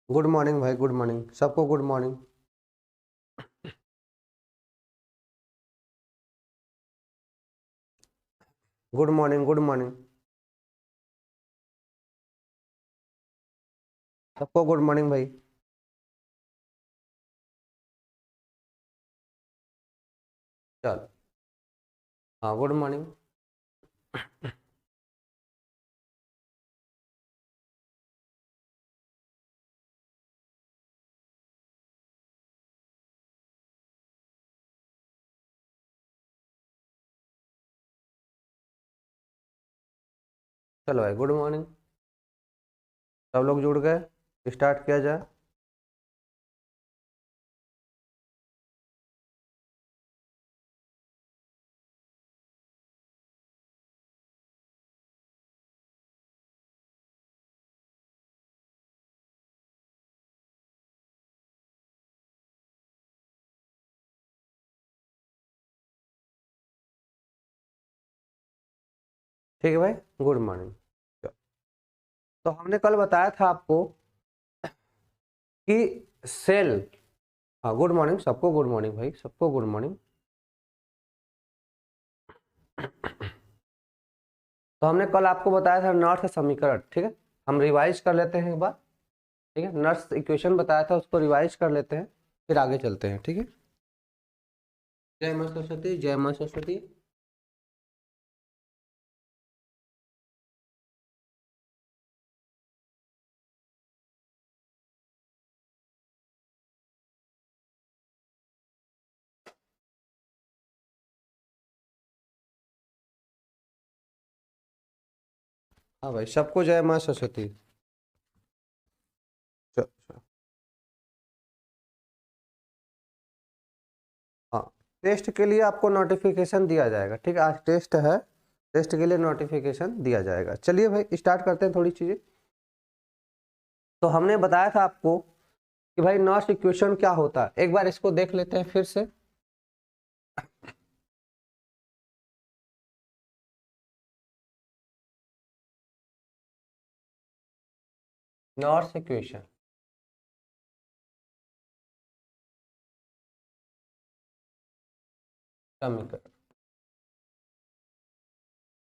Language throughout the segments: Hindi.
गुड मॉर्निंग भाई, गुड मॉर्निंग सबको, good morning. Good morning, good morning सबको, गुड मॉर्निंग भाई। चल, हाँ गुड मॉर्निंग। चलो भाई, गुड मॉर्निंग। सब लोग जुड़ गए, स्टार्ट किया जाए। ठीक है भाई, गुड मॉर्निंग। तो हमने कल बताया था आपको कि सेल, हाँ गुड मॉर्निंग सबको, गुड मॉर्निंग भाई सबको, गुड मॉर्निंग। तो हमने कल आपको बताया था नॉर्थ समीकरण, ठीक है। हम रिवाइज कर लेते हैं एक बार, ठीक है। नॉर्थ इक्वेशन बताया था, उसको रिवाइज कर लेते हैं, फिर आगे चलते हैं, ठीक है। जय मां सरस्वती, जय मां सरस्वती। हाँ भाई सबको जय मां सरस्वती। चलो, हाँ, टेस्ट के लिए आपको नोटिफिकेशन दिया जाएगा, ठीक है। आज टेस्ट है, टेस्ट के लिए नोटिफिकेशन दिया जाएगा। चलिए भाई स्टार्ट करते हैं थोड़ी चीज़ें। तो हमने बताया था आपको कि भाई नॉट इक्वेशन क्या होता है, एक बार इसको देख लेते हैं फिर से। नॉट इक्वेशन, समीकरण,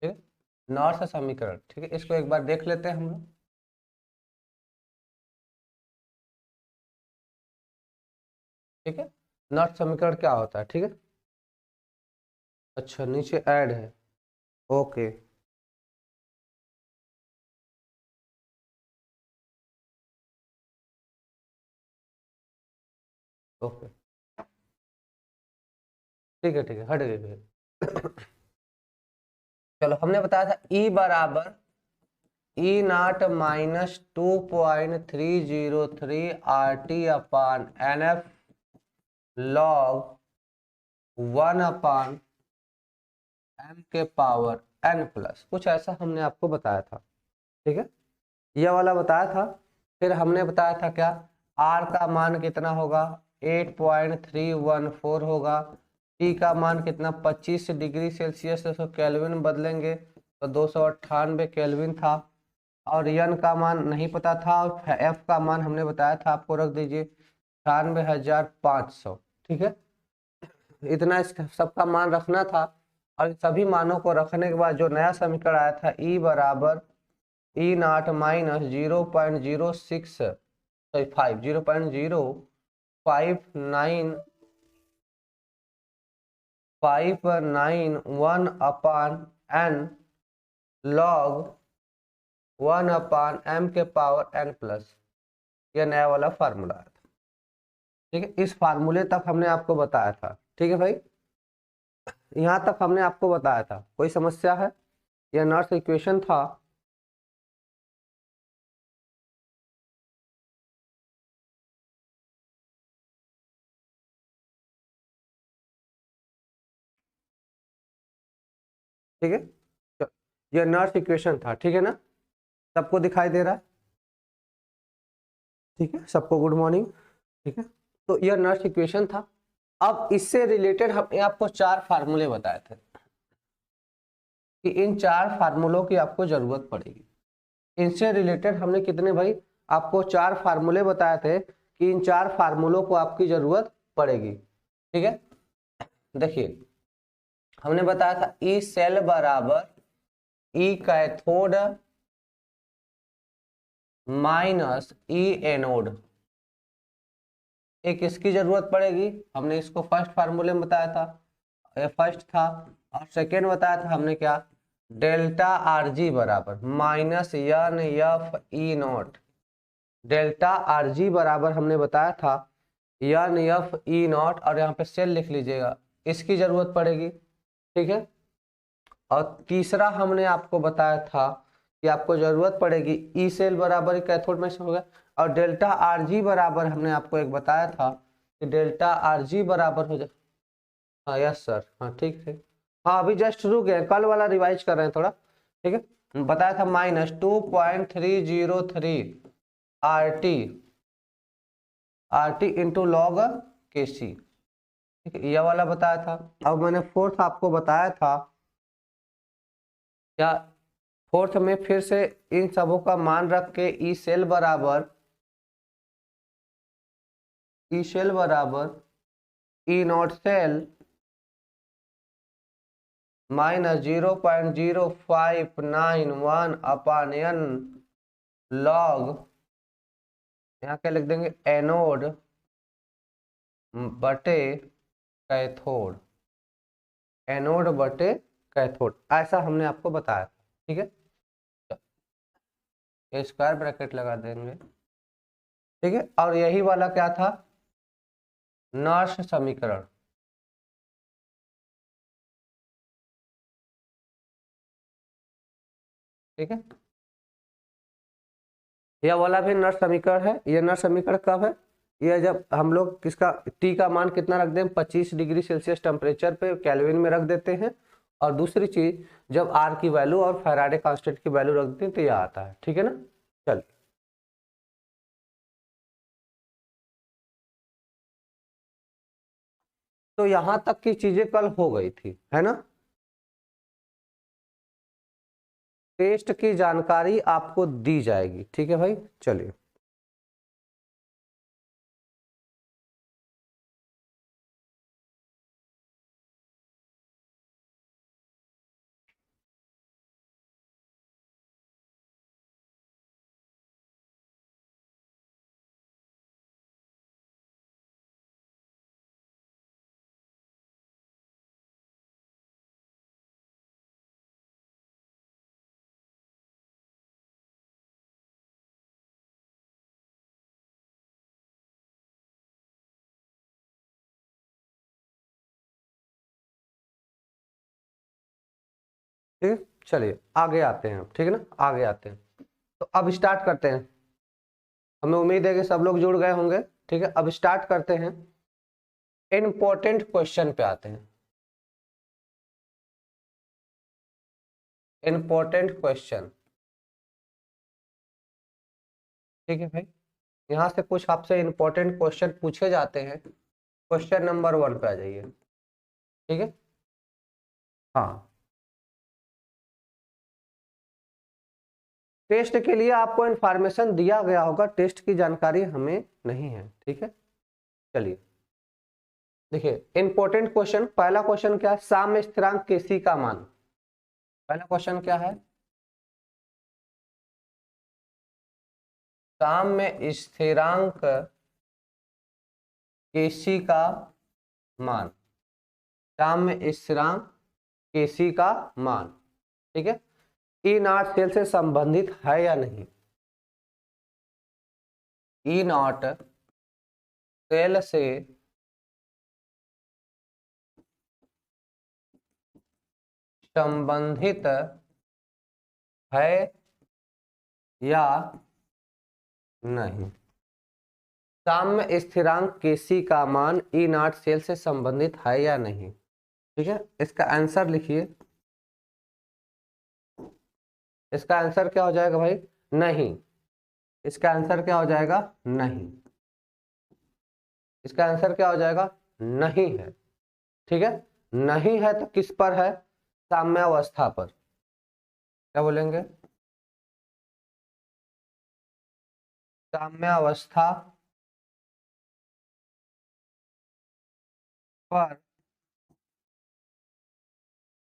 ठीक है। नॉर्थ समीकरण, ठीक है, इसको एक बार देख लेते हैं हम लोग। ठीक है, नॉर्थ समीकरण क्या होता है, ठीक है। अच्छा, नीचे ऐड है, ओके। ओके, ठीक है, ठीक है, हट गए। चलो, हमने बताया था ई बराबर ई नाट -2.303 RT upon NF log 1/m के पावर n प्लस, कुछ ऐसा हमने आपको बताया था, ठीक है। यह वाला बताया था। फिर हमने बताया था क्या, r का मान कितना होगा, 8.314 होगा। टी का मान कितना 25 डिग्री सेल्सियस, तो केल्विन बदलेंगे तो 298 केल्विन था। और यन का मान नहीं पता था, और एफ का मान हमने बताया था आपको, रख दीजिए 98,500। ठीक है, इतना इस सबका मान रखना था। और सभी मानों को रखने के बाद जो नया समीकरण आया था ई बराबर E naught minus 0.06 5 0.0591 upon n log 1 upon M के पावर एन प्लस, यह नया वाला फार्मूला है। ठीक है, इस फार्मूले तक हमने आपको बताया था। ठीक है भाई, यहाँ तक हमने आपको बताया था। कोई समस्या है? यह नॉट्स इक्वेशन था। ठीक है, तो यह नॉट्स इक्वेशन था। ठीक है ना, सबको दिखाई दे रहा है? ठीक है, सबको गुड मॉर्निंग। ठीक है, तो यह नॉट्स इक्वेशन था। अब इससे रिलेटेड हमने आपको 4 फार्मूले बताए थे कि इन 4 फार्मूलों की आपको जरूरत पड़ेगी। इनसे रिलेटेड हमने कितने भाई, आपको 4 फार्मूले बताए थे कि इन 4 फार्मूलों को आपकी जरूरत पड़ेगी। ठीक है, देखिए हमने बताया था ई सेल बराबर ई कैथोड माइनस ई एनोड। एक इसकी जरूरत पड़ेगी, हमने इसको फर्स्ट फार्मूले में बताया था, ये फर्स्ट था। और सेकेंड बताया था हमने क्या, डेल्टा आर जी बराबर minus n F E nought. Delta R G बराबर हमने बताया था एन एफ ई नॉट, और यहाँ पे सेल लिख लीजिएगा, इसकी जरूरत पड़ेगी। ठीक है, और तीसरा हमने आपको बताया था कि आपको जरूरत पड़ेगी ई सेल बराबर कैथोड में से होगा। और डेल्टा आर जी बराबर हमने आपको एक बताया था कि डेल्टा आर जी बराबर हो जाए, हाँ यस सर, हाँ ठीक है, हाँ अभी जस्ट शुरू गए, कल वाला रिवाइज कर रहे हैं थोड़ा। ठीक है, बताया था minus 2.303 R T into log के सी। ठीक है, यह वाला बताया था। अब मैंने फोर्थ आपको बताया था क्या, फोर्थ में फिर से इन सबों का मान रख के ई सेल बराबर E not cell minus 0.0591 upon n log, यहाँ क्या लिख देंगे, एनोड बटे कैथोड, एनोड बटे कैथोड, ऐसा हमने आपको बताया। ठीक है, ये स्क्वायर ब्रैकेट लगा देंगे। ठीक है, और यही वाला क्या था, नॉर्श समीकरण। ठीक है, यह वाला भी नर समीकरण है। यह नर समीकरण कब है, यह जब हम लोग किसका टी का मान कितना रख दें, 25 डिग्री सेल्सियस टेम्परेचर पे केल्विन में रख देते हैं। और दूसरी चीज जब आर की वैल्यू और फैराडे कांस्टेंट की वैल्यू रख देते हैं तो यह आता है। ठीक है ना, चल तो यहां तक की चीजें कल हो गई थी, है ना। टेस्ट की जानकारी आपको दी जाएगी। ठीक है भाई, चलिए ठीक है, चलिए आगे आते हैं। ठीक है ना, आगे आते हैं, तो अब स्टार्ट करते हैं। हमें उम्मीद है कि सब लोग जुड़ गए होंगे। ठीक है, अब स्टार्ट करते हैं, इंपॉर्टेंट क्वेश्चन पे आते हैं। Important question. ठीक है भाई, यहाँ से कुछ आपसे इंपॉर्टेंट क्वेश्चन पूछे जाते हैं। क्वेश्चन नंबर 1 पे आ जाइए। ठीक है। हाँ, टेस्ट के लिए आपको इंफॉर्मेशन दिया गया होगा, टेस्ट की जानकारी हमें नहीं है। ठीक है, चलिए देखिए इंपॉर्टेंट क्वेश्चन। पहला क्वेश्चन क्या है, साम्य स्थिरांक केसी का मान। पहला क्वेश्चन क्या है, साम्य स्थिरांक केसी का मान। साम्य स्थिरांक केसी का मान, ठीक है, ई नॉट सेल से संबंधित है या नहीं। ई नॉट सेल से संबंधित है या नहीं। साम्य स्थिरांक केसी का मान ई नॉट सेल से संबंधित है या नहीं। ठीक है, इसका आंसर लिखिए। इसका आंसर क्या हो जाएगा भाई, नहीं। इसका आंसर क्या हो जाएगा, नहीं। इसका आंसर क्या हो जाएगा, नहीं है। ठीक है, नहीं है तो किस पर है, साम्यावस्था पर। क्या बोलेंगे, साम्यावस्था पर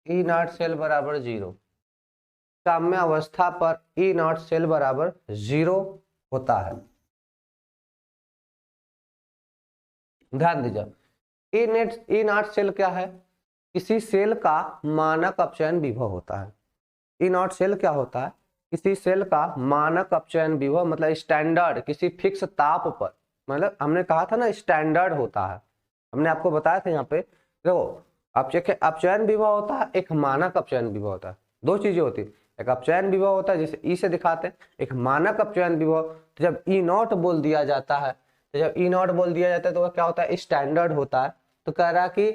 ई नॉट सेल बराबर 0। साम्य अवस्था पर ई नॉट सेल बराबर 0 होता है। ध्यान दीजिए, ई नॉट सेल क्या है, किसी सेल का मानक अपचयन विभव होता है। ई नॉट सेल क्या होता है, किसी सेल का मानक अपचयन विभव, मतलब स्टैंडर्ड, किसी फिक्स ताप पर। मतलब हमने कहा था ना स्टैंडर्ड होता है, हमने आपको बताया था यहाँ पे। देखो अपचयन विभव होता है, एक मानक अपचयन विभव होता है। दो चीजें होती है, एक अपचयन विभव होता है जिसे ई से दिखाते हैं, एक मानक अपचयन विभव। तो जब ई नॉट बोल दिया जाता है, तो जब ई नॉट बोल दिया जाता है तो वह क्या होता है, स्टैंडर्ड होता है। तो कह रहा कि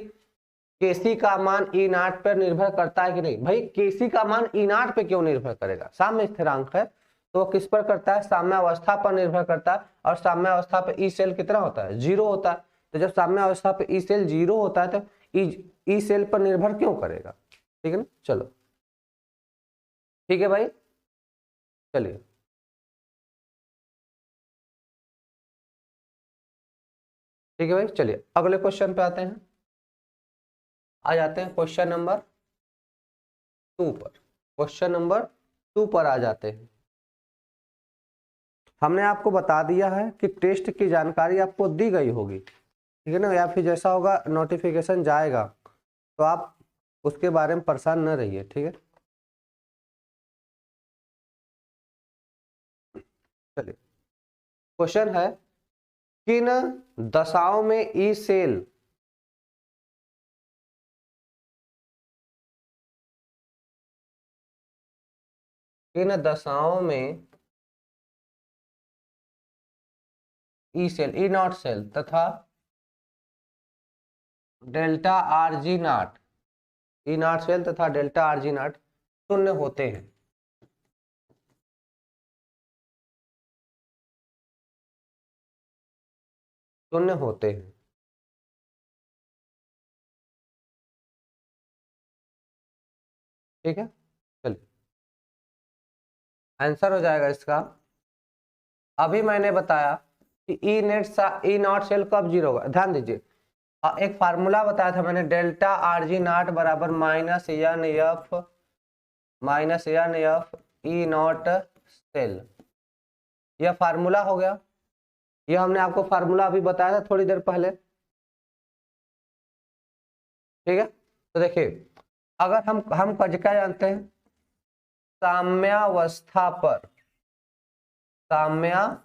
केसी का मान ई नॉट पर निर्भर करता है कि नहीं। भाई केसी का मान ई नॉट पे क्यों निर्भर करेगा, साम्य स्थिरांक है तो किस पर करता है, साम्य अवस्था पर निर्भर करता है। और साम्य अवस्था पे ई सेल कितना होता है, 0 होता है। तो जब साम्य अवस्था पे ई सेल 0 होता है तो ई सेल पर निर्भर क्यों करेगा। ठीक है ना, चलो ठीक है भाई, चलिए ठीक है भाई, चलिए अगले क्वेश्चन पे आते हैं। आ जाते हैं क्वेश्चन नंबर 2 पर। क्वेश्चन नंबर 2 पर आ जाते हैं। हमने आपको बता दिया है कि टेस्ट की जानकारी आपको दी गई होगी, ठीक है ना, या फिर जैसा होगा नोटिफिकेशन जाएगा तो आप उसके बारे में परेशान न रहिए। ठीक है, चलिए क्वेश्चन है, किन दशाओं में ई सेल किन दशाओं में E cell, E not cell तथा delta R G naught, E not cell तथा डेल्टा आर जी नॉट शून्य होते हैं। शून्य होते हैं, ठीक है। चलिए आंसर हो जाएगा इसका, अभी मैंने बताया कि ई नॉट सेल कब 0 होगा। ध्यान दीजिए, एक फार्मूला बताया था मैंने, डेल्टा आर जी नॉट बराबर minus n F E not cell. यह फार्मूला हो गया, यह हमने आपको फार्मूला अभी बताया था थोड़ी देर पहले। ठीक है, तो देखिए अगर हम क्या जानते हैं, साम्यावस्था पर, साम्यावस्था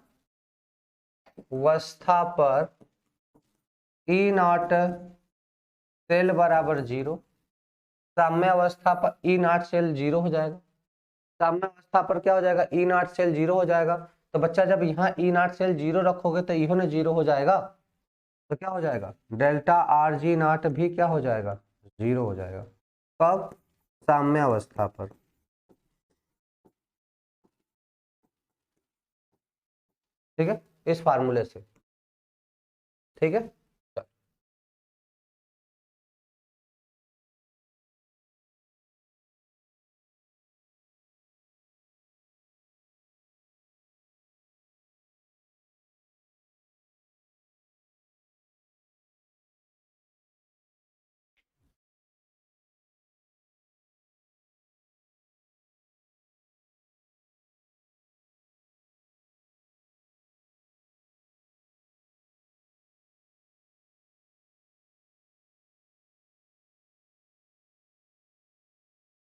पर ई नॉट सेल बराबर 0। साम्य अवस्था पर ई नॉट सेल 0 हो जाएगा। साम्य अवस्था पर क्या हो जाएगा, ई नॉट सेल 0 हो जाएगा। तो बच्चा जब यहाँ ई नॉट सेल 0 रखोगे तो इहो ने 0 हो जाएगा। तो क्या हो जाएगा, डेल्टा आर जी नॉट भी क्या हो जाएगा, 0 हो जाएगा। कब, साम्य अवस्था पर। ठीक है, इस फार्मूले से। ठीक है,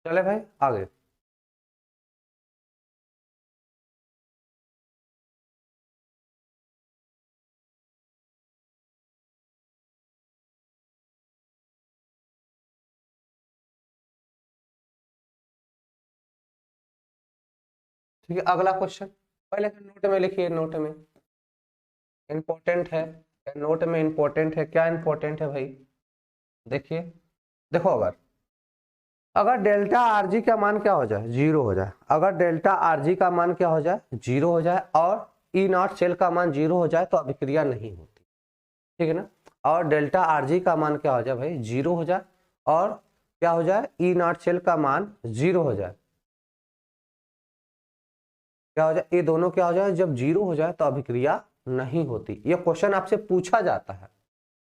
चले भाई आगे। ठीक है, अगला क्वेश्चन पहले नोट में लिखिए, नोट में इंपॉर्टेंट है, नोट में इंपॉर्टेंट है। क्या इंपॉर्टेंट है भाई? देखिए, देखो अगर अगर डेल्टा आरजी का मान क्या हो जाए, जीरो हो जाए, अगर डेल्टा आरजी का मान क्या हो जाए, जीरो हो जाए, और ई नॉट सेल का मान जीरो हो जाए तो अभिक्रिया नहीं होती। ठीक है ना? और डेल्टा आरजी का मान क्या हो जाए भाई, जीरो हो जाए, और क्या हो जाए, ई नॉट सेल का मान जीरो हो जाए, क्या हो जाए, ये दोनों क्या हो जाए, जब जीरो हो जाए तो अभिक्रिया नहीं होती। ये क्वेश्चन आपसे पूछा जाता है,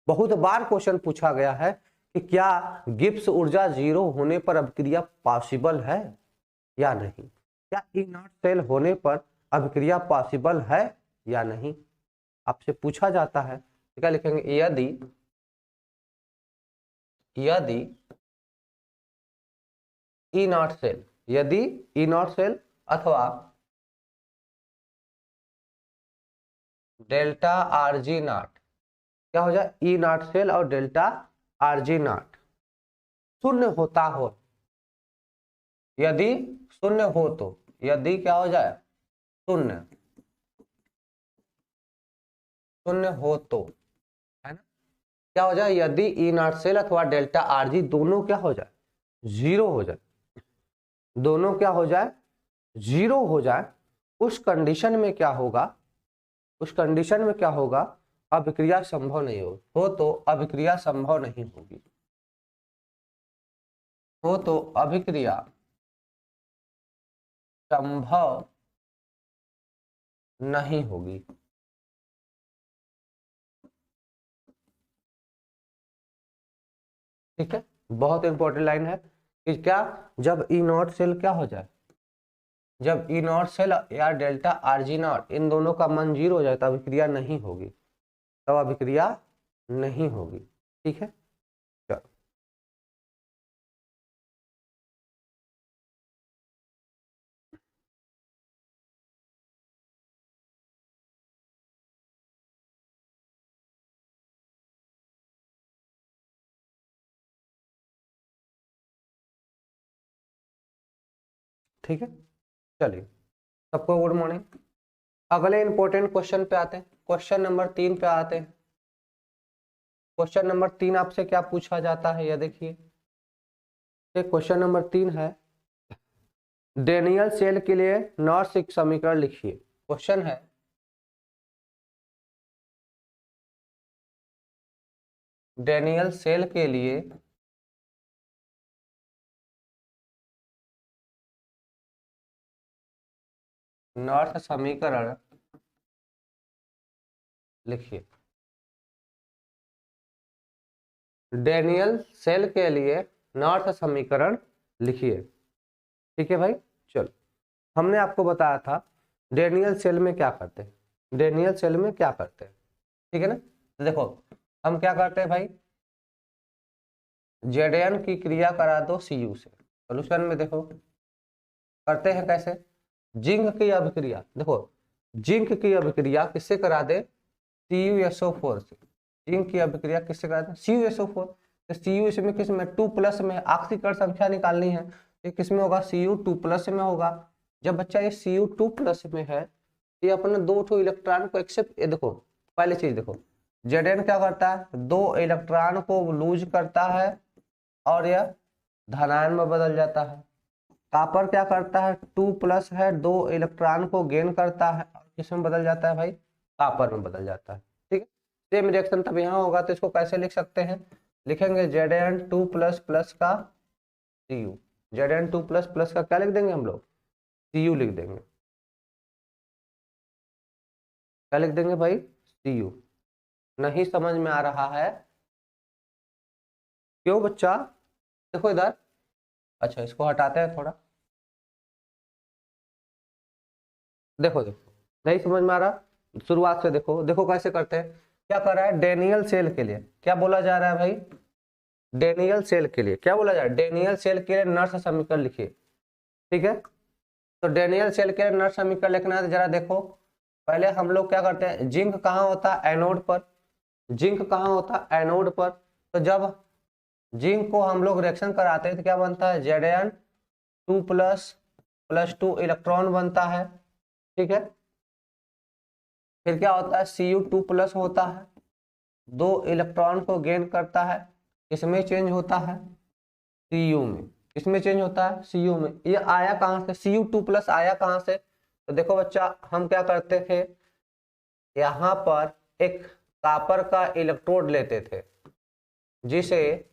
बहुत बार क्वेश्चन पूछा गया है कि क्या गिब्स ऊर्जा जीरो होने पर अभिक्रिया पॉसिबल है या नहीं, क्या ई नॉट सेल होने पर अभिक्रिया पॉसिबल है या नहीं, आपसे पूछा जाता है। तो क्या लिखेंगे, यदि यदि ई नॉट सेल, यदि ई नॉट सेल अथवा डेल्टा आरजी नॉट क्या हो जाए, ई नॉट सेल और डेल्टा आरजी नॉट शून्य होता हो, यदि शून्य हो तो, यदि क्या हो जाए, शून्य, शून्य हो तो, है ना, क्या हो जाए, यदि ई नॉट सेल अथवा डेल्टा आरजी दोनों क्या हो जाए, जीरो हो जाए, दोनों क्या हो जाए, जीरो हो जाए, उस कंडीशन में क्या होगा, उस कंडीशन में क्या होगा, अभिक्रिया संभव नहीं हो तो अभिक्रिया संभव नहीं होगी, हो तो अभिक्रिया संभव नहीं होगी। ठीक है, बहुत इंपॉर्टेंट लाइन है कि क्या, जब ई नॉट सेल क्या हो जाए, जब ई नॉट सेल या डेल्टा आरजी नॉट इन दोनों का मान जीरो हो जाए तब अभिक्रिया नहीं होगी, तब अभिक्रिया नहीं होगी। ठीक है, चलो ठीक है, चलिए सबको गुड मॉर्निंग। अगले इंपॉर्टेंट क्वेश्चन पे आते हैं, क्वेश्चन नंबर 3 पे आते हैं। क्वेश्चन नंबर 3 आपसे क्या पूछा जाता है, यह देखिए, क्वेश्चन नंबर 3 है, डेनियल सेल के लिए नॉर्स एक समीकरण लिखिए। क्वेश्चन है, डेनियल सेल के लिए नॉर्थ समीकरण लिखिए। डेनियल सेल के लिए नॉर्थ समीकरण लिखिए। ठीक है भाई, चलो हमने आपको बताया था डेनियल सेल में क्या करते हैं, डेनियल सेल में क्या करते हैं, ठीक है ना। तो देखो हम क्या करते हैं भाई, जेडएन की क्रिया करा दो सीयू से। सोल्यूशन में देखो करते हैं कैसे, जिंक की अभिक्रिया, देखो जिंक की अभिक्रिया किससे करा दे, CuSO4 से, जिंक की अभिक्रिया किससे करा दे, CuSO4। तो Cu इसमें किस में, 2+ में ऑक्सीकरण संख्या निकालनी है, ये किस में होगा, Cu2+ में होगा। जब बच्चा ये Cu2+ में है, ये अपने दो ठो इलेक्ट्रॉन को एक्सेप्ट, ये देखो पहले चीज देखो, Zn क्या करता है, दो इलेक्ट्रॉन को लूज करता है और यह धनायन में बदल जाता है। कॉपर क्या करता है, 2+ है, दो इलेक्ट्रॉन को गेन करता है और किसमें बदल जाता है भाई, कॉपर में बदल जाता है। ठीक है, सेम रिएक्शन तब यहाँ होगा, तो इसको कैसे लिख सकते हैं, लिखेंगे Zn2++ का Cu, Zn2++ का क्या लिख देंगे हम लोग, Cu लिख देंगे, क्या लिख देंगे भाई, Cu। नहीं समझ में आ रहा है, क्यों बच्चा, देखो इधर, अच्छा इसको हटाते हैं थोड़ा, देखो देखो नहीं समझ में आ रहा, शुरुआत से देखो, देखो कैसे करते हैं, क्या कर रहा है, डेनियल सेल के लिए क्या बोला जा रहा है भाई, डेनियल सेल के लिए क्या बोला जाए, डेनियल सेल के लिए नर्स समीकरण लिखिए। ठीक है, तो डेनियल सेल के लिए नर्स समीकरण लिखना है तो जरा देखो, पहले हम लोग क्या करते हैं, जिंक कहाँ होता है, एनोड पर। जिंक कहाँ होता है, एनोड पर। तो जब जिंक को हम लोग रिएक्शन कराते हैं तो क्या बनता है, Zn2 ++2 इलेक्ट्रॉन बनता है। ठीक है, फिर क्या होता है, Cu2+ होता है, 2 इलेक्ट्रॉन को गेन करता है, इसमें चेंज होता है Cu में। इसमें चेंज होता है Cu में। ये आया कहाँ से, Cu2+ आया कहाँ से, तो देखो बच्चा, हम क्या करते थे, यहाँ पर एक कॉपर का इलेक्ट्रोड लेते थे, जिसे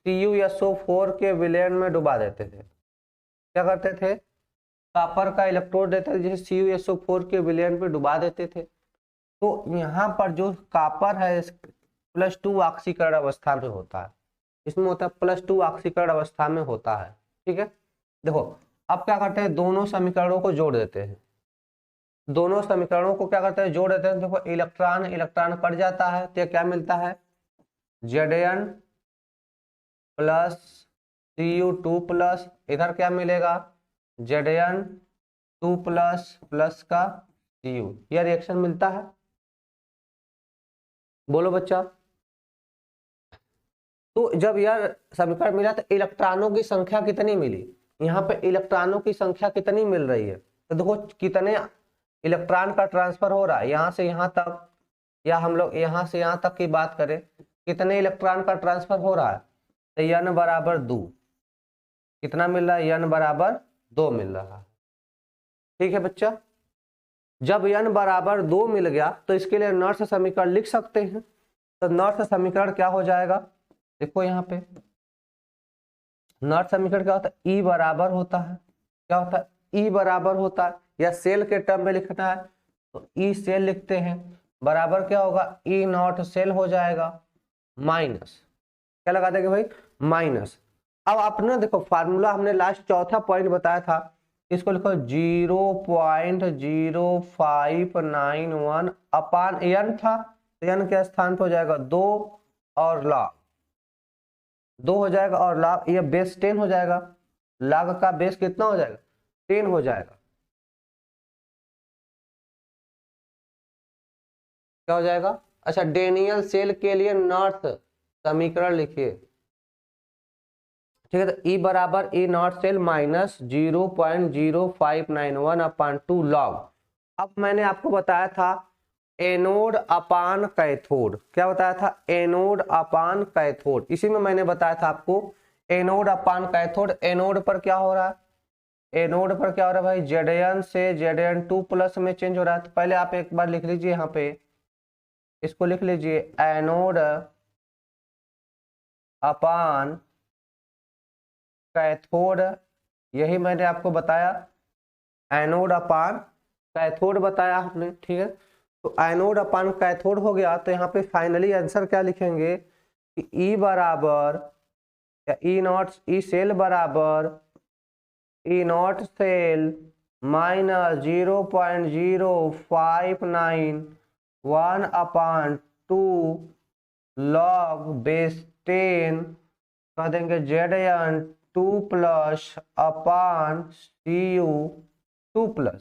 CuSO4 के विलयन में डुबा देते थे। क्या करते थे, कॉपर का इलेक्ट्रोड देते थे जिसे CuSO4 के विलयन में डुबा देते थे। तो यहाँ पर जो कॉपर है +2 ऑक्सीकरण अवस्था में होता है, इसमें होता है +2 ऑक्सीकरण अवस्था में होता है। ठीक है, देखो अब क्या करते हैं, दोनों समीकरणों को जोड़ देते हैं। दोनों समीकरणों को क्या करते हैं, जोड़ देते हैं। देखो इलेक्ट्रॉन इलेक्ट्रॉन कट जाता है तो क्या मिलता है, Zn + Cu2+, इधर क्या मिलेगा, Zn2+ का Cu, यह रिएक्शन मिलता है। बोलो बच्चा, तो जब यह समीकरण मिला तो इलेक्ट्रॉनों की संख्या कितनी मिली, यहाँ पे इलेक्ट्रॉनों की संख्या कितनी मिल रही है, तो देखो कितने इलेक्ट्रॉन का ट्रांसफर हो रहा है यहाँ से यहाँ तक, या हम लोग यहाँ से यहाँ तक की बात करें, कितने इलेक्ट्रॉन का ट्रांसफर हो रहा है, तो n बराबर 2, कितना मिल रहा है, n बराबर 2 मिल रहा है। ठीक है बच्चा, जब n बराबर 2 मिल गया तो इसके लिए नर्स समीकरण लिख सकते हैं। तो नर्स समीकरण क्या हो जाएगा, देखो यहाँ पे नर्स समीकरण क्या होता है, E बराबर होता है, क्या होता है, E बराबर होता है, या सेल के टर्म में लिखना है तो E सेल लिखते हैं, बराबर क्या होगा, E0 सेल हो जाएगा, माइनस क्या लगा देंगे भाई, माइनस। अब अपना देखो फार्मूला हमने लास्ट चौथा पॉइंट बताया था, इसको लिखो 0.0591 अपान n था, तो n के स्थान पर हो जाएगा 2 और log 2 हो जाएगा, और log ये बेस 10 हो जाएगा, log का बेस कितना हो जाएगा, 10 हो जाएगा। क्या हो जाएगा, अच्छा डेनियल सेल के लिए नॉर्थ समीकरण लिखिए। ठीक है, तो E बराबर E0 सेल माइनस 0.0591 अपान 2 लॉग। अब मैंने आपको बताया था एनोड अपान कैथोड, क्या बताया था, एनोड अपान कैथोड, इसी में मैंने बताया था आपको एनोड अपान कैथोड। एनोड पर क्या हो रहा है, एनोड पर क्या हो रहा है भाई, Zn से Zn2+ में चेंज हो रहा है। तो पहले आप एक बार लिख लीजिए, यहाँ पे इसको लिख लीजिए, एनोड अपान कैथोड, यही मैंने आपको बताया, एनोड अपान कैथोड बताया आपने। ठीक है, तो एनोड अपान कैथोड हो गया, तो यहाँ पे फाइनली आंसर क्या लिखेंगे कि E बराबर या E सेल बराबर E0 सेल माइनस 0.0591 अपान 2 लॉग बेस 10 कह देंगे Zn2+ अपान Cu2+,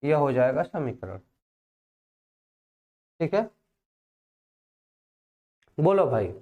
यह हो जाएगा समीकरण। ठीक है, बोलो भाई।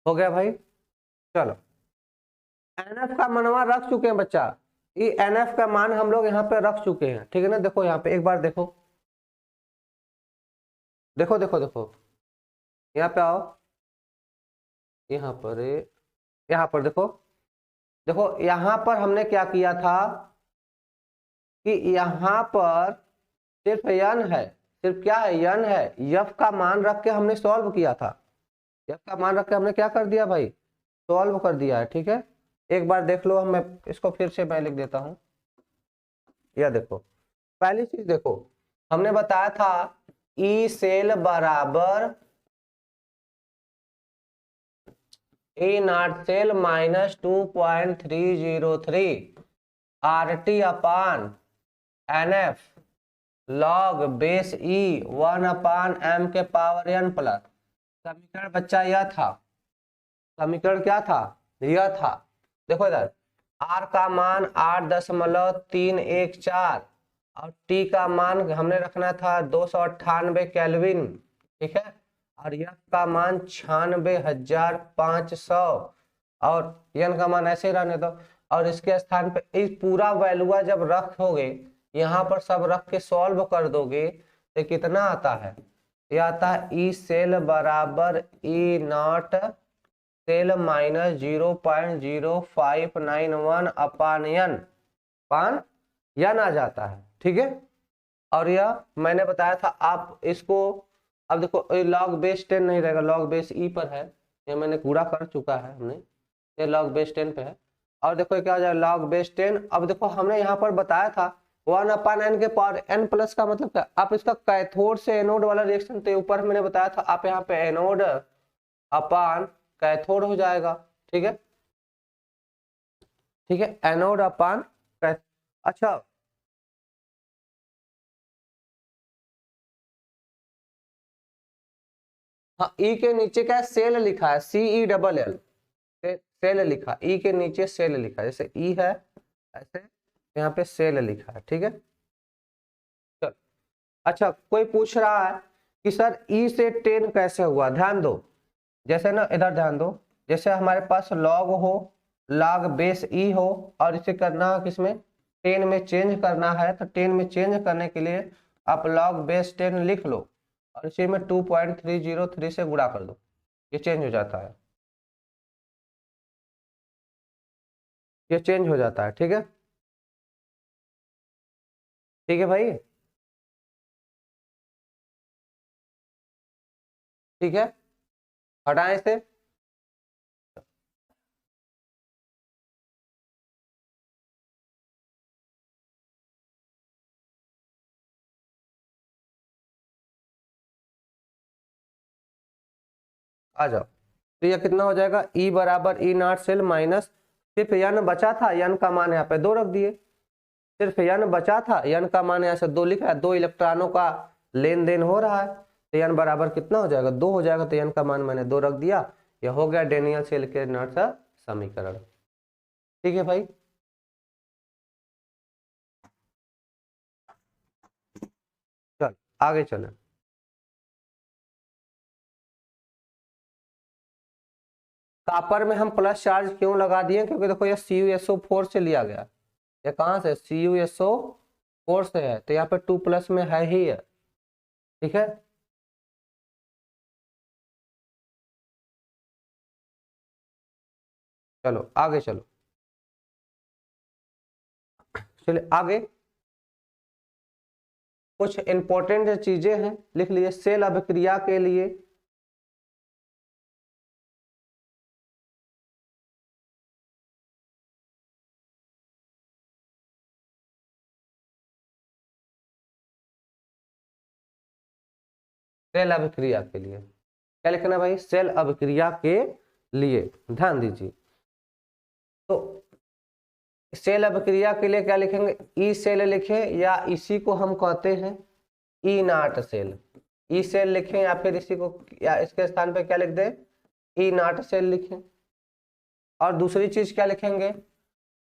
हो गया भाई। चलो NF का मनवा रख चुके हैं बच्चा, ये NF का मान हम लोग यहाँ पे रख चुके हैं, ठीक है ना। देखो यहाँ पे एक बार देखो, देखो देखो देखो, यहाँ पे आओ, यहाँ पर, यहाँ पर देखो, देखो यहाँ पर हमने क्या किया था कि यहाँ पर सिर्फ यन है, सिर्फ क्या है, यन है, यफ का मान रख के हमने सॉल्व किया था, यफ का मान रख के हमने क्या कर दिया भाई, सॉल्व कर दिया है, ठीक है। एक बार देख लो, मैं इसको फिर से मैं लिख देता हूं। यह देखो, पहली चीज देखो, हमने बताया था ई सेल बराबर E not cell minus 2.303 RT upon NF log base E 1/m के पावर n प्लस। समीकरण बच्चा यह था, समीकरण क्या था, यह था। देखो इधर R का मान 8.314 और T का मान हमने रखना था 298 केल्विन, ठीक है, और F का मान 96,500 और n का मान ऐसे रहने दो। और इसके स्थान पे इस पूरा वैल्यू जब रखोगे, यहाँ पर सब रख के सॉल्व कर दोगे तो कितना आता है, ये आता है ई सेल बराबर E not cell minus 0.0591 upon n आ जाता है, ठीक है। और यह मैंने बताया था आप इसको, अब देखो लॉग बेस 10 नहीं रहेगा, लॉग बेस ई पर है, ये मैंने पूरा कर चुका है हमने, ये लॉग बेस 10 पे है। और देखो क्या हो जाएगा, लॉग बेस 10। अब देखो हमने यहाँ पर बताया था 1/n के पावर n प्लस का मतलब क्या, आप इसका कैथोड से एनोड वाला रिएक्शन, तो ऊपर मैंने बताया था आप यहाँ पे एनोड अपान कैथोड हो जाएगा, ठीक है, ठीक है, एनोड अपान। अच्छा हाँ, ई के नीचे क्या है, सेल लिखा है, CELL, सेल लिखा, ई के नीचे सेल लिखा है, जैसे ई है ऐसे यहाँ पे सेल लिखा है, ठीक है। चल अच्छा, कोई पूछ रहा है कि सर ई से 10 कैसे हुआ, ध्यान दो, जैसे ना इधर ध्यान दो, जैसे हमारे पास लॉग हो, लॉग बेस ई हो, और इसे करना है किसमें, 10 में चेंज करना है, तो 10 में चेंज करने के लिए आप लॉग बेस 10 लिख लो और इसी में 2.303 से गुणा कर दो, ये चेंज हो जाता है, ये चेंज हो जाता है, ठीक है, ठीक है भाई, ठीक है, हटाएं इसे। आ जाओ, तो यह कितना हो जाएगा, ई बराबर ई नॉट सेल माइनस, सिर्फ यन बचा था, यन का मान यहाँ पे 2 रख दिए, सिर्फ यन बचा था, यन का मान यहाँ से 2 लिखा है, 2 इलेक्ट्रॉनों का लेन देन हो रहा है, तो यन बराबर कितना हो जाएगा, 2 हो जाएगा, तो यन का मान मैंने 2 रख दिया, यह हो गया डेनियल सेल के नॉट का समीकरण, ठीक है भाई। चल आगे चले, कॉपर में हम प्लस चार्ज क्यों लगा दिए, क्योंकि देखो ये CuSO4 से लिया गया, ये कहाँ से, CuSO4 से है, तो यहाँ पे 2 प्लस में है ही है, ठीक है। चलो आगे चलो, चलिए आगे, कुछ इंपॉर्टेंट चीजें हैं लिख लीजिए सेल अभिक्रिया के लिए। सेल अभिक्रिया के लिए क्या लिखना भाई, सेल अभिक्रिया के लिए ध्यान दीजिए, तो सेल अभिक्रिया के लिए क्या लिखेंगे, ई सेल लिखें या इसी को हम कहते हैं ई नाट सेल, ई सेल लिखें या फिर इसी को, या इसके स्थान पे क्या लिख दें, ई नाट सेल लिखें। और दूसरी चीज क्या लिखेंगे,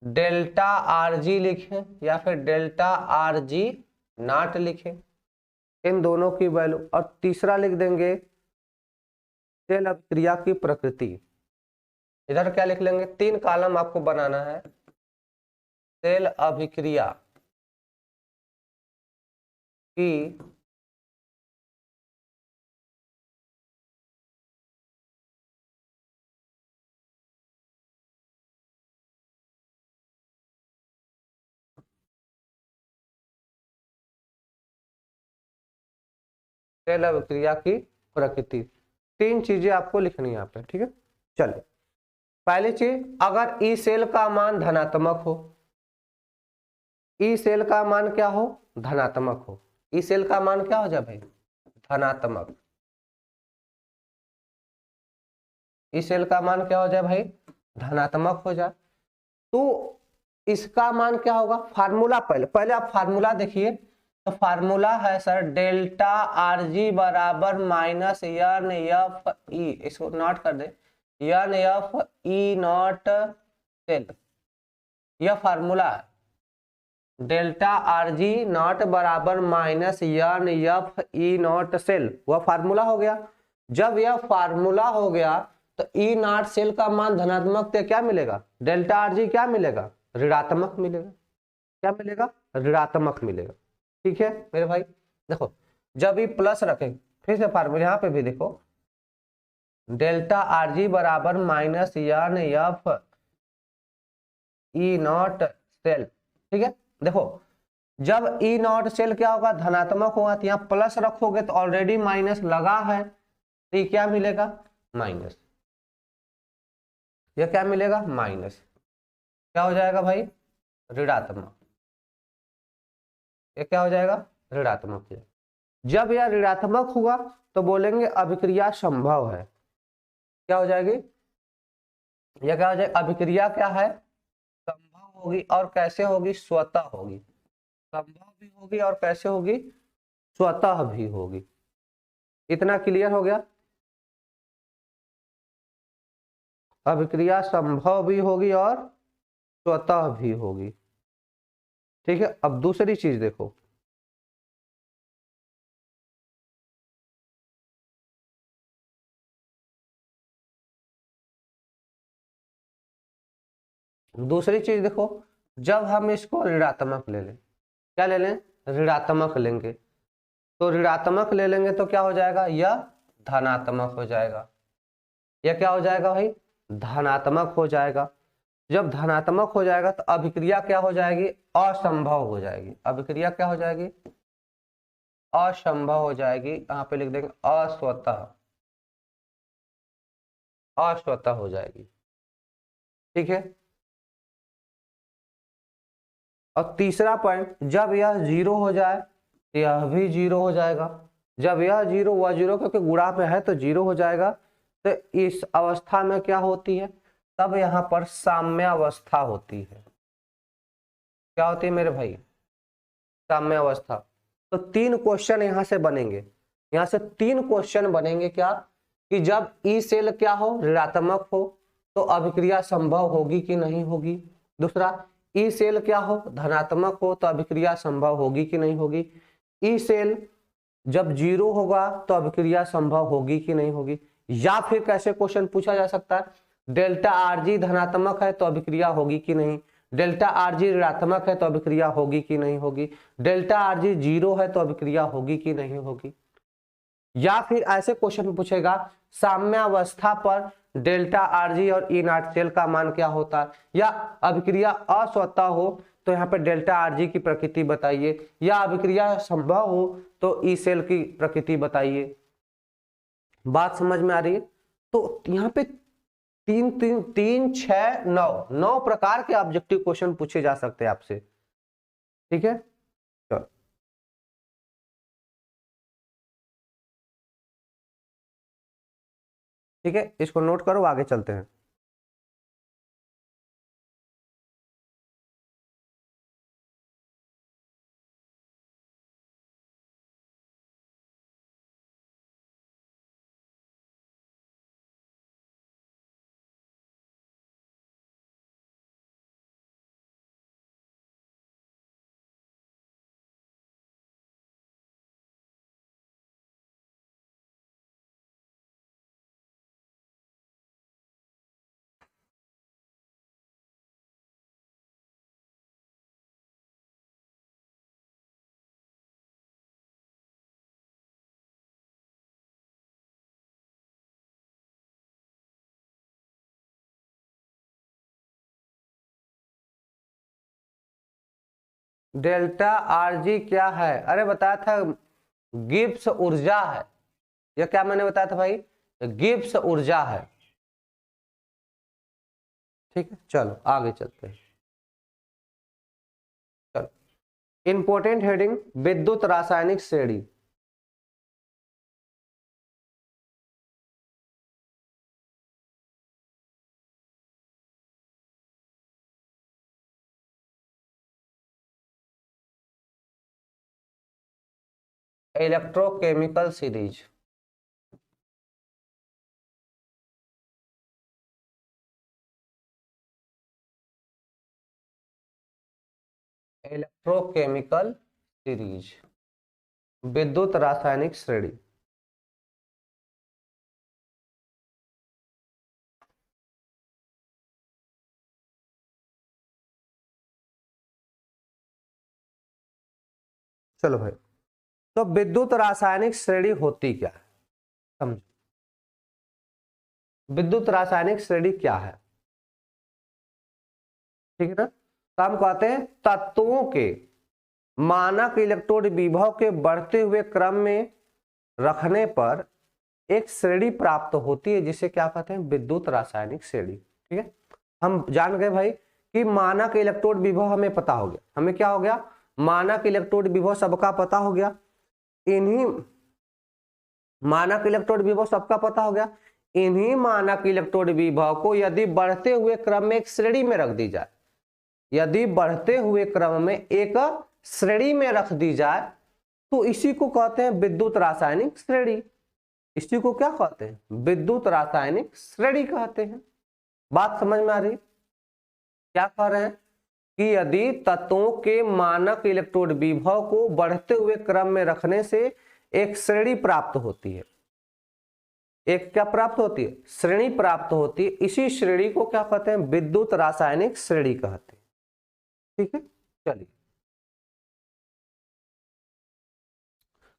डेल्टा RG लिखें या फिर डेल्टा RG नाट लिखें, इन दोनों की वैल्यू। और तीसरा लिख देंगे सेल अभिक्रिया की प्रकृति, इधर क्या लिख लेंगे, 3 कॉलम आपको बनाना है। सेल अभिक्रिया की सेल अभिक्रिया की प्रकृति, 3 चीजें आपको लिखनी है यहाँ पे, ठीक है। चलिए, पहली चीज, अगर ई सेल का मान धनात्मक हो, ई सेल का मान क्या हो, धनात्मक हो। ई सेल का मान क्या हो जाए भाई, धनात्मक। ई सेल का मान क्या हो जाए भाई, धनात्मक हो जाए, तो इसका मान क्या होगा, फार्मूला पहले पहले आप फार्मूला देखिए। तो फार्मूला है सर डेल्टा आर जी बराबर माइनस यन एफ ई, इसको नोट कर दे, n F E not cell, यह फार्मूला है। डेल्टा आर जी नॉट बराबर minus n F E not cell, वह फार्मूला हो गया। जब यह फार्मूला हो गया तो ई नॉट सेल का मान धनात्मक, तो क्या मिलेगा, डेल्टा आर जी क्या मिलेगा, ऋणात्मक मिलेगा। क्या मिलेगा, ऋणात्मक मिलेगा। ठीक है मेरे भाई, देखो जब ये प्लस रखेंगे, फिर से फार्मूला यहाँ पे भी देखो, डेल्टा आर जी बराबर minus n F E not cell. ठीक है, देखो जब ई नॉट सेल क्या होगा, धनात्मक होगा, तो यहाँ प्लस रखोगे तो ऑलरेडी माइनस लगा है, तो ये क्या मिलेगा, माइनस। यह क्या मिलेगा, माइनस। क्या हो जाएगा भाई, ऋणात्मक। ये क्या हो जाएगा, ऋणात्मक। जब यह ऋणात्मक हुआ तो बोलेंगे अभिक्रिया संभव है। क्या हो जाएगी, यह क्या हो जाएगी, अभिक्रिया क्या है, संभव होगी। और कैसे होगी, स्वतः होगी। संभव भी होगी और कैसे होगी, स्वतः भी होगी। इतना क्लियर हो गया, अभिक्रिया संभव भी होगी और स्वतः भी होगी। ठीक है, अब दूसरी चीज देखो, दूसरी चीज देखो, जब हम इसको ऋणात्मक ले लें, क्या ले लें, ऋणात्मक लेंगे, तो ऋणात्मक ले लेंगे तो क्या हो जाएगा, यह धनात्मक हो जाएगा। यह क्या हो जाएगा भाई, धनात्मक हो जाएगा। जब धनात्मक हो जाएगा तो अभिक्रिया क्या हो जाएगी, असंभव हो जाएगी। अभिक्रिया क्या हो जाएगी, असंभव हो जाएगी। यहाँ पे लिख देंगे अस्वतः, अस्वतः हो जाएगी। ठीक है, और तीसरा पॉइंट, जब यह जीरो हो जाए, यह भी जीरो हो जाएगा। जब यह जीरो, वह जीरो, क्योंकि गुणा में है तो जीरो हो जाएगा। तो इस अवस्था में क्या होती है, तब यहाँ पर साम्य अवस्था होती है। क्या होती है मेरे भाई, साम्य अवस्था। तो 3 क्वेश्चन यहाँ से बनेंगे, यहाँ से 3 क्वेश्चन बनेंगे। क्या, कि जब ई सेल क्या हो, ऋणात्मक हो, तो अभिक्रिया संभव होगी कि नहीं होगी। दूसरा, ई सेल क्या हो, धनात्मक हो, तो अभिक्रिया संभव होगी कि नहीं होगी। ई सेल जब जीरो होगा तो अभिक्रिया संभव होगी कि नहीं होगी। या फिर कैसे क्वेश्चन पूछा जा सकता है, डेल्टा आरजी धनात्मक है तो अभिक्रिया होगी कि नहीं, डेल्टा आरजी ऋणात्मक है तो अभिक्रिया होगी कि नहीं होगी, डेल्टा आरजी जीरो है तो अभिक्रिया होगी कि नहीं होगी। या फिर ऐसे क्वेश्चन पूछेगा, साम्यावस्था पर डेल्टा आरजी और ई नॉट सेल का मान क्या होता है, या अभिक्रिया अस्वतः हो तो यहाँ पे डेल्टा आरजी की प्रकृति बताइए, या अभिक्रिया संभव हो तो ई सेल की प्रकृति बताइए। बात समझ में आ रही है। तो यहाँ पे 3 3 3 6 9 9 प्रकार के ऑब्जेक्टिव क्वेश्चन पूछे जा सकते हैं आपसे। ठीक है, चलो ठीक है, इसको नोट करो, आगे चलते हैं। डेल्टा आर जी क्या है? अरे बताया था गिब्स ऊर्जा है। यह क्या मैंने बताया था भाई? गिब्स ऊर्जा है। ठीक है, चलो आगे चलते हैं। चलो, इंपॉर्टेंट हेडिंग विद्युत रासायनिक श्रेणी। Electrochemical series. इलेक्ट्रोकेमिकल सीरीज, विद्युत रासायनिक श्रेणी। चलो भाई, तो विद्युत रासायनिक श्रेणी होती क्या है, समझो। विद्युत रासायनिक श्रेणी क्या है? ठीक है ना। तो हम कहते हैं तत्वों के मानक इलेक्ट्रोड विभव के बढ़ते हुए क्रम में रखने पर एक श्रेणी प्राप्त होती है, जिसे क्या कहते हैं? विद्युत रासायनिक श्रेणी। ठीक है, हम जान गए भाई कि मानक इलेक्ट्रोड विभव हमें पता हो गया। हमें क्या हो गया? मानक इलेक्ट्रोड विभव सबका पता हो गया। इन्हीं मानक इलेक्ट्रोड विभव सबका पता हो गया। इन्हीं मानक इलेक्ट्रोड विभव को यदि बढ़ते हुए क्रम में एक श्रेणी में रख दी जाए, यदि बढ़ते हुए क्रम में एक श्रेणी में रख दी जाए, तो इसी को कहते हैं विद्युत रासायनिक श्रेणी। इसी को क्या कहते हैं? विद्युत रासायनिक श्रेणी कहते हैं। बात समझ में आ रही? क्या कह रहे हैं कि यदि तत्वों के मानक इलेक्ट्रोड विभव को बढ़ते हुए क्रम में रखने से एक श्रेणी प्राप्त होती है। एक क्या प्राप्त होती है? श्रेणी प्राप्त होती है। इसी श्रेणी को क्या कहते हैं? विद्युत रासायनिक श्रेणी कहते हैं। ठीक है, चलिए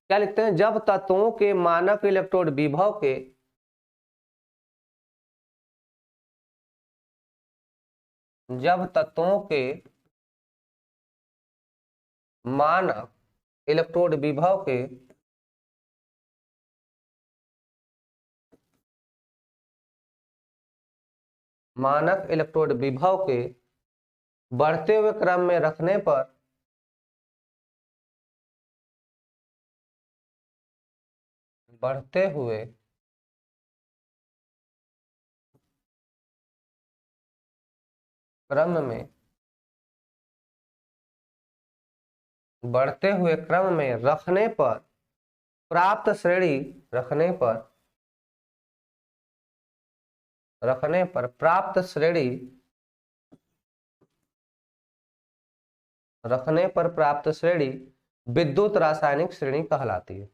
क्या लिखते हैं? जब तत्वों के मानक इलेक्ट्रोड विभव के जब तत्वों के मानक इलेक्ट्रोड विभव के मानक इलेक्ट्रोड विभव के बढ़ते हुए क्रम में रखने पर बढ़ते हुए क्रम में बढ़ते हुए क्रम में रखने पर प्राप्त श्रेणी रखने पर प्राप्त श्रेणी रखने पर प्राप्त श्रेणी विद्युत रासायनिक श्रेणी कहलाती है।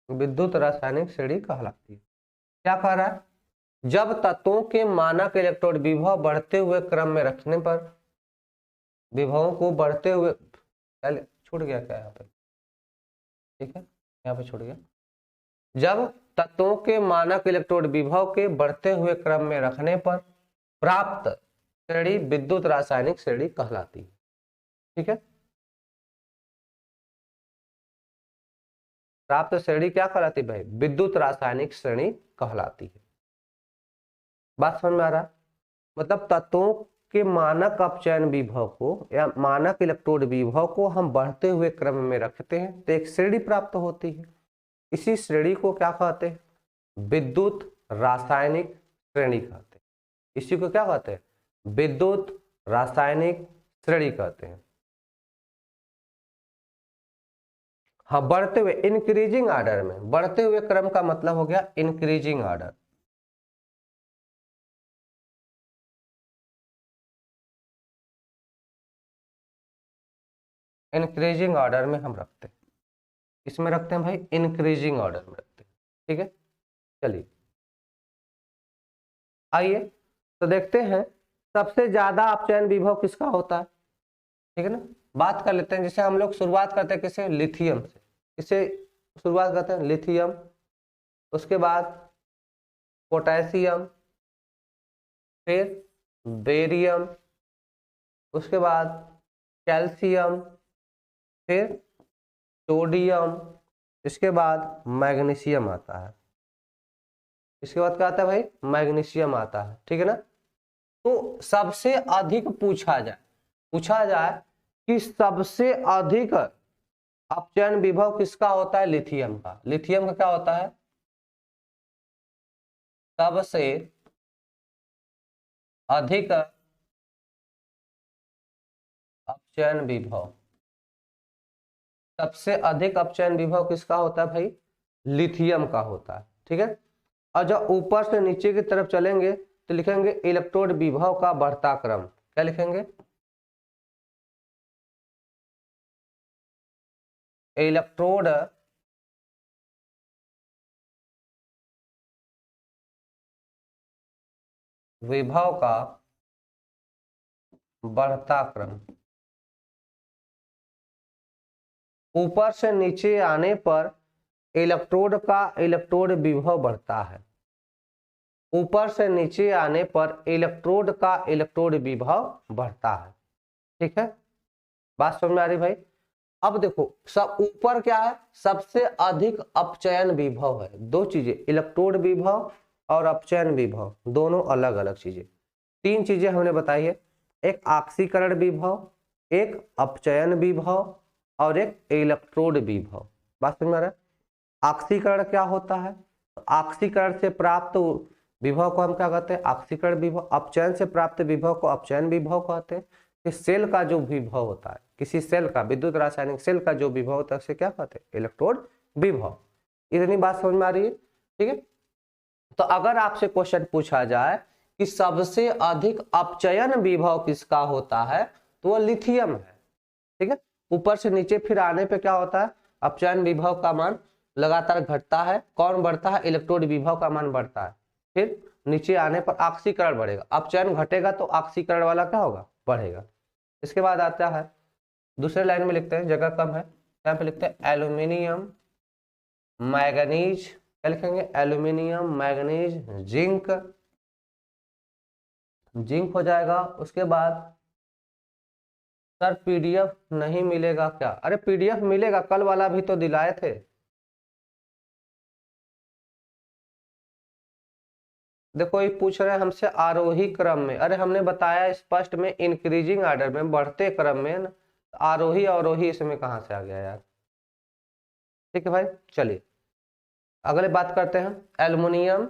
विद्युत रासायनिक श्रेणी कहलाती है। क्या कह रहा है? जब तत्वों के मानक इलेक्ट्रोड विभव बढ़ते हुए क्रम में रखने पर, विभवों को बढ़ते हुए, पहले छूट गया क्या यहाँ पे? ठीक है, यहाँ पे छूट गया। जब तत्वों के मानक इलेक्ट्रोड विभव के बढ़ते हुए क्रम में रखने पर प्राप्त श्रेणी विद्युत रासायनिक श्रेणी कहलाती है। ठीक है, प्राप्त श्रेणी क्या कहलाती है भाई? विद्युत रासायनिक श्रेणी कहलाती है। बात समझ में आ रहा है? मतलब तत्वों के मानक अपचयन विभव को या मानक इलेक्ट्रोड विभव को हम बढ़ते हुए क्रम में रखते हैं तो एक श्रेणी प्राप्त होती है। इसी श्रेणी को क्या कहते हैं? विद्युत रासायनिक श्रेणी कहते हैं। इसी को क्या कहते हैं? विद्युत रासायनिक श्रेणी कहते हैं। हाँ, बढ़ते हुए, इंक्रीजिंग ऑर्डर में, बढ़ते हुए क्रम का मतलब हो गया इंक्रीजिंग ऑर्डर। इंक्रीजिंग ऑर्डर में हम रखते हैं, इसमें रखते हैं भाई, इंक्रीजिंग ऑर्डर में रखते हैं। ठीक है, चलिए आइए तो देखते हैं सबसे ज्यादा अपचयन विभव किसका होता है। ठीक है ना, बात कर लेते हैं, जैसे हम लोग शुरुआत करते हैं किसे, लिथियम से। किसे शुरुआत करते हैं, लिथियम, उसके बाद पोटेशियम, फिर बेरियम, उसके बाद कैल्शियम, फिर सोडियम, इसके बाद मैग्नीशियम आता है। इसके बाद क्या आता है भाई, मैग्नीशियम आता है, ठीक है ना। तो सबसे अधिक पूछा जाए कि सबसे अधिक अपचयन विभव किसका होता है, लिथियम का। लिथियम का क्या होता है, सबसे अधिक अपचयन विभव, सबसे अधिक अपचयन विभव किसका होता है भाई, लिथियम का होता है, ठीक है। और जब ऊपर से नीचे की तरफ चलेंगे तो लिखेंगे इलेक्ट्रोड विभव का बढ़ता क्रम। क्या लिखेंगे, इलेक्ट्रोड विभव का बढ़ता क्रम। ऊपर से नीचे आने पर इलेक्ट्रोड विभव बढ़ता है। ऊपर से नीचे आने पर इलेक्ट्रोड विभव बढ़ता है, ठीक है। बात समझ में आ रही भाई। अब देखो, सब ऊपर क्या है, सबसे अधिक अपचयन विभव है। दो चीजें, इलेक्ट्रोड विभव और अपचयन विभव, दोनों अलग अलग चीजें। तीन चीजें हमने बताई है, एक ऑक्सीकरण विभव, एक अपचयन विभव और एक इलेक्ट्रोड विभव। बात समझ में आ रहा है। ऑक्सीकरण क्या होता है, ऑक्सीकरण से प्राप्त विभव को हम क्या कहते हैं, ऑक्सीकरण विभव। अपचयन से प्राप्त विभव को अपचयन विभव कहते हैं। कि सेल का जो विभव होता है, किसी सेल का, विद्युत रासायनिक सेल का जो विभव होता है उसे क्या कहते हैं, इलेक्ट्रोड विभव। इतनी बात समझ में आ रही है, ठीक है। तो अगर आपसे क्वेश्चन पूछा जाए कि सबसे अधिक अपचयन विभव किसका होता है, तो वह लिथियम है, ठीक है। ऊपर से नीचे फिर आने पे क्या होता है, अपचयन विभव का मान लगातार घटता है। कौन बढ़ता है, इलेक्ट्रोड विभव का मान बढ़ता है। फिर नीचे आने पर ऑक्सीकरण बढ़ेगा, अपचयन घटेगा तो ऑक्सीकरण वाला क्या होगा, बढ़ेगा। इसके बाद आता है दूसरे लाइन में लिखते हैं, जगह कम है, यहाँ पे लिखते हैं एल्यूमिनियम, मैग्नीज। क्या लिखेंगे, एल्यूमिनियम, मैग्नीज, जिंक। जिंक हो जाएगा। उसके बाद सर पीडीएफ नहीं मिलेगा क्या, अरे पीडीएफ मिलेगा, कल वाला भी तो दिलाए थे। देखो ये पूछ रहे हैं हमसे आरोही क्रम में, अरे हमने बताया स्पष्ट में इंक्रीजिंग ऑर्डर में, बढ़ते क्रम में ना। आरोही अवरोही इसमें कहाँ से आ गया यार। ठीक है भाई, चलिए अगले बात करते हैं। एल्युमिनियम,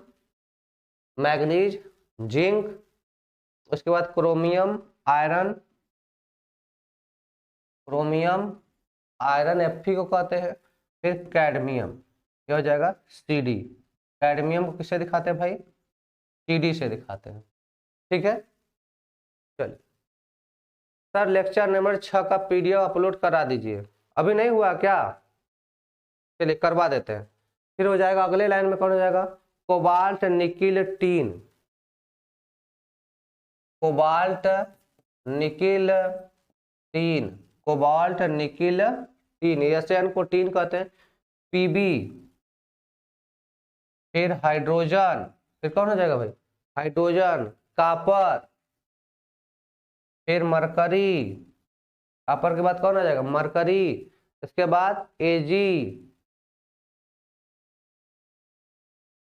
मैग्नीज, जिंक, उसके बाद chromium, iron. Chromium, iron Fe को कहते हैं। फिर कैडमियम, क्या हो जाएगा, Cd। कैडमियम को किससे दिखाते हैं भाई, Cd से दिखाते हैं, ठीक है। चलिए सर लेक्चर नंबर 6 का पीडीएफ अपलोड करा दीजिए, अभी नहीं हुआ क्या, चलिए करवा देते हैं। फिर हो जाएगा अगले लाइन में, कौन हो जाएगा, cobalt nickel tin. Cobalt nickel tin, cobalt nickel tin, Sn को टीन कहते हैं। पीबी, फिर हाइड्रोजन, फिर कौन हो जाएगा भाई, हाइड्रोजन, कापर, फिर मरकरी। कापर के बाद कौन आ जाएगा, मरकरी। इसके बाद एजी,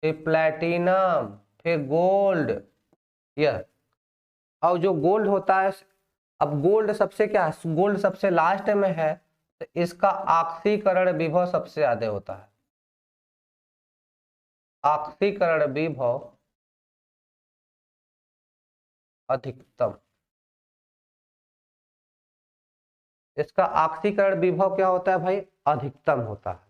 फिर प्लेटिनम, फिर गोल्ड। यह और जो गोल्ड होता है, अब गोल्ड सबसे क्या है, गोल्ड सबसे लास्ट में है, तो इसका ऑक्सीकरण विभव सबसे ज्यादा होता है। ऑक्सीकरण विभव अधिकतम, इसका ऑक्सीकरण विभव क्या होता है भाई, अधिकतम होता है,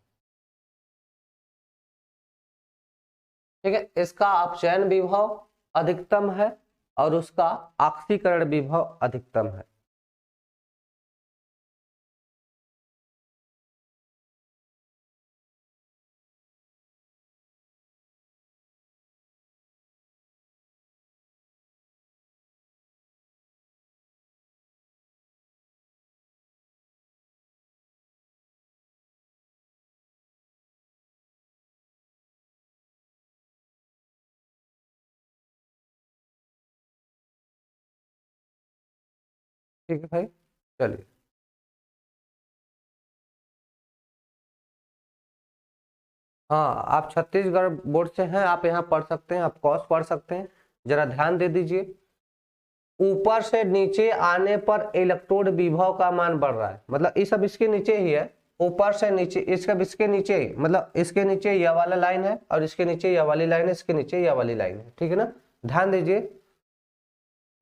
ठीक है। इसका अपचयन विभव अधिकतम है और उसका ऑक्सीकरण विभव अधिकतम है। ठीक है भाई, चलिए। हाँ, आप छत्तीसगढ़ बोर्ड से हैं, आप यहाँ पढ़ सकते हैं, आप कॉस पढ़ सकते हैं। जरा ध्यान दे दीजिए, ऊपर से नीचे आने पर इलेक्ट्रोड विभव का मान बढ़ रहा है, मतलब ये सब इसके नीचे ही है। ऊपर से नीचे, इसके नीचे ही, मतलब इसके नीचे यह वाला लाइन है और इसके नीचे यह वाली लाइन है, इसके नीचे यह वाली लाइन है, ठीक है ना। ध्यान दीजिए,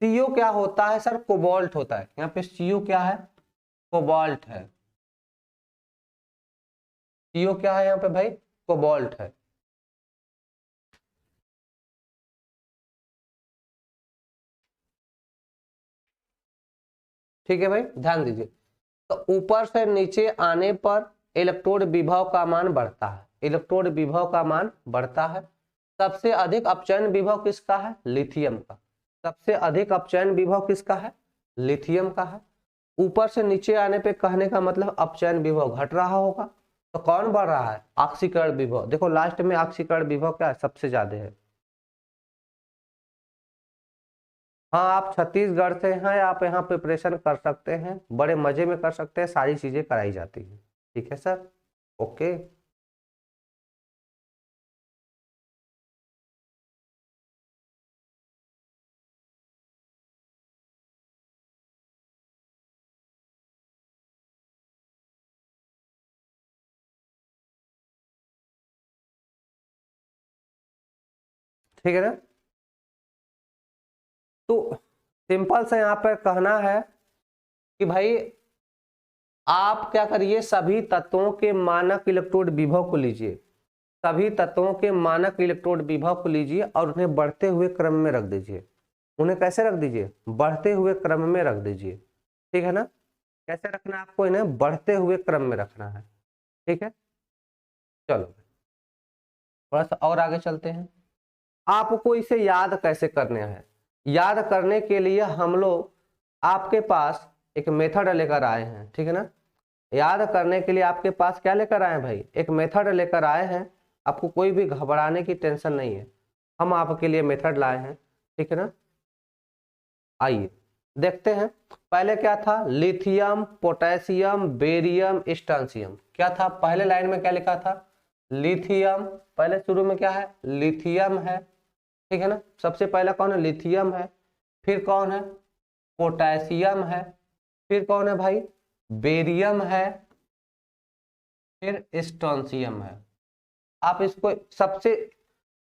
सीओ क्या होता है सर? कोबाल्ट होता है। यहाँ पे सीओ क्या है? कोबाल्ट है। सीओ क्या है यहाँ पे भाई? कोबाल्ट है। ठीक है भाई, ध्यान दीजिए। तो ऊपर से नीचे आने पर इलेक्ट्रोड विभव का मान बढ़ता है, इलेक्ट्रोड विभव का मान बढ़ता है। सबसे अधिक अपचयन विभव किसका है? लिथियम का। सबसे अधिक अपचयन विभव किसका है? लिथियम का है। ऊपर से नीचे आने पे कहने का मतलब अपचयन विभव घट रहा होगा, तो कौन बढ़ रहा है? ऑक्सीकरण विभव। देखो लास्ट में ऑक्सीकरण विभव क्या है? सबसे ज्यादा है। हाँ, आप छत्तीसगढ़ से हैं, आप यहाँ प्रिपरेशन कर सकते हैं, बड़े मजे में कर सकते हैं, सारी चीजें कराई जाती हैं। ठीक है सर, ओके। ठीक है ना। तो सिंपल से यहाँ पर कहना है कि भाई आप क्या करिए, सभी तत्वों के मानक इलेक्ट्रोड विभव को लीजिए, सभी तत्वों के मानक इलेक्ट्रोड विभव को लीजिए और उन्हें बढ़ते हुए क्रम में रख दीजिए। उन्हें कैसे रख दीजिए? बढ़ते हुए क्रम में रख दीजिए। ठीक है ना। कैसे रखना है आपको? इन्हें बढ़ते हुए क्रम में रखना है। ठीक है, चलो थोड़ा सा और आगे चलते हैं। आपको इसे याद कैसे करने हैं? याद करने के लिए हम लोग आपके पास एक मेथड लेकर आए हैं, ठीक है ना। याद करने के लिए आपके पास क्या लेकर आए हैं भाई? एक मेथड लेकर आए हैं। आपको कोई भी घबराने की टेंशन नहीं है, हम आपके लिए मेथड लाए हैं, ठीक है ना। आइए देखते हैं। पहले क्या था? Lithium, potassium, barium, strontium. क्या था पहले लाइन में? क्या लिखा था? लिथियम। पहले शुरू में क्या है? लिथियम है, ठीक है ना। सबसे पहला कौन है? लिथियम है। फिर कौन है? पोटेशियम है। फिर कौन है भाई? बेरियम है। फिर स्ट्रोंशियम है। आप इसको सबसे,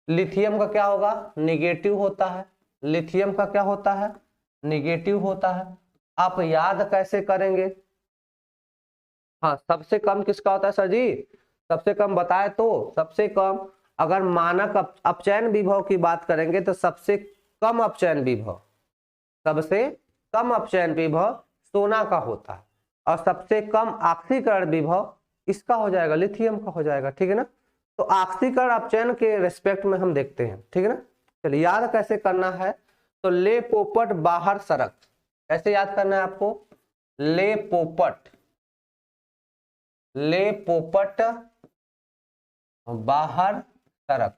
लिथियम का क्या होगा? निगेटिव होता है। लिथियम का क्या होता है? निगेटिव होता है। आप याद कैसे करेंगे? हाँ, सबसे कम किसका होता है सर जी? सबसे कम बताए तो, सबसे कम अगर मानक अपचयन विभव की बात करेंगे तो सबसे कम अपचयन विभव, सबसे कम अपचयन विभव सोना का होता है, और सबसे कम ऑक्सीकरण विभव इसका हो जाएगा, लिथियम का हो जाएगा, ठीक है ना। तो ऑक्सीकरण अपचयन के रेस्पेक्ट में हम देखते हैं, ठीक है ना। चलिए याद कैसे करना है? तो ले पोपट बाहर सरक, कैसे याद करना है आपको? ले पोपट, ले पोपट बाहर सरक,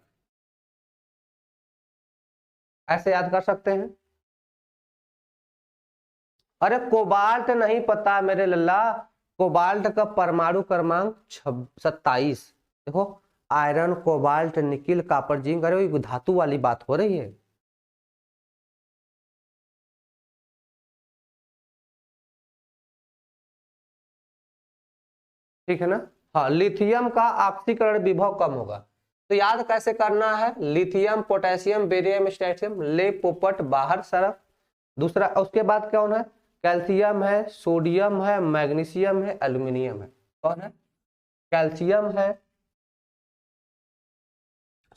ऐसे याद कर सकते हैं। अरे कोबाल्ट नहीं पता मेरे लल्ला? कोबाल्ट का परमाणु क्रमांक 27। देखो, iron, cobalt, nickel, copper, zinc, अरे वो धातु वाली बात हो रही है। ठीक है ना। हाँ, लिथियम का ऑक्सीकरण विभव कम होगा। तो याद कैसे करना है? लिथियम, पोटेशियम, बेरियम, स्ट्रोंशियम, ले पोपट बाहर सरक। दूसरा उसके बाद कौन है? कैल्शियम है, सोडियम है, मैग्नीशियम है, एल्यूमिनियम है। कौन है? कैल्शियम है,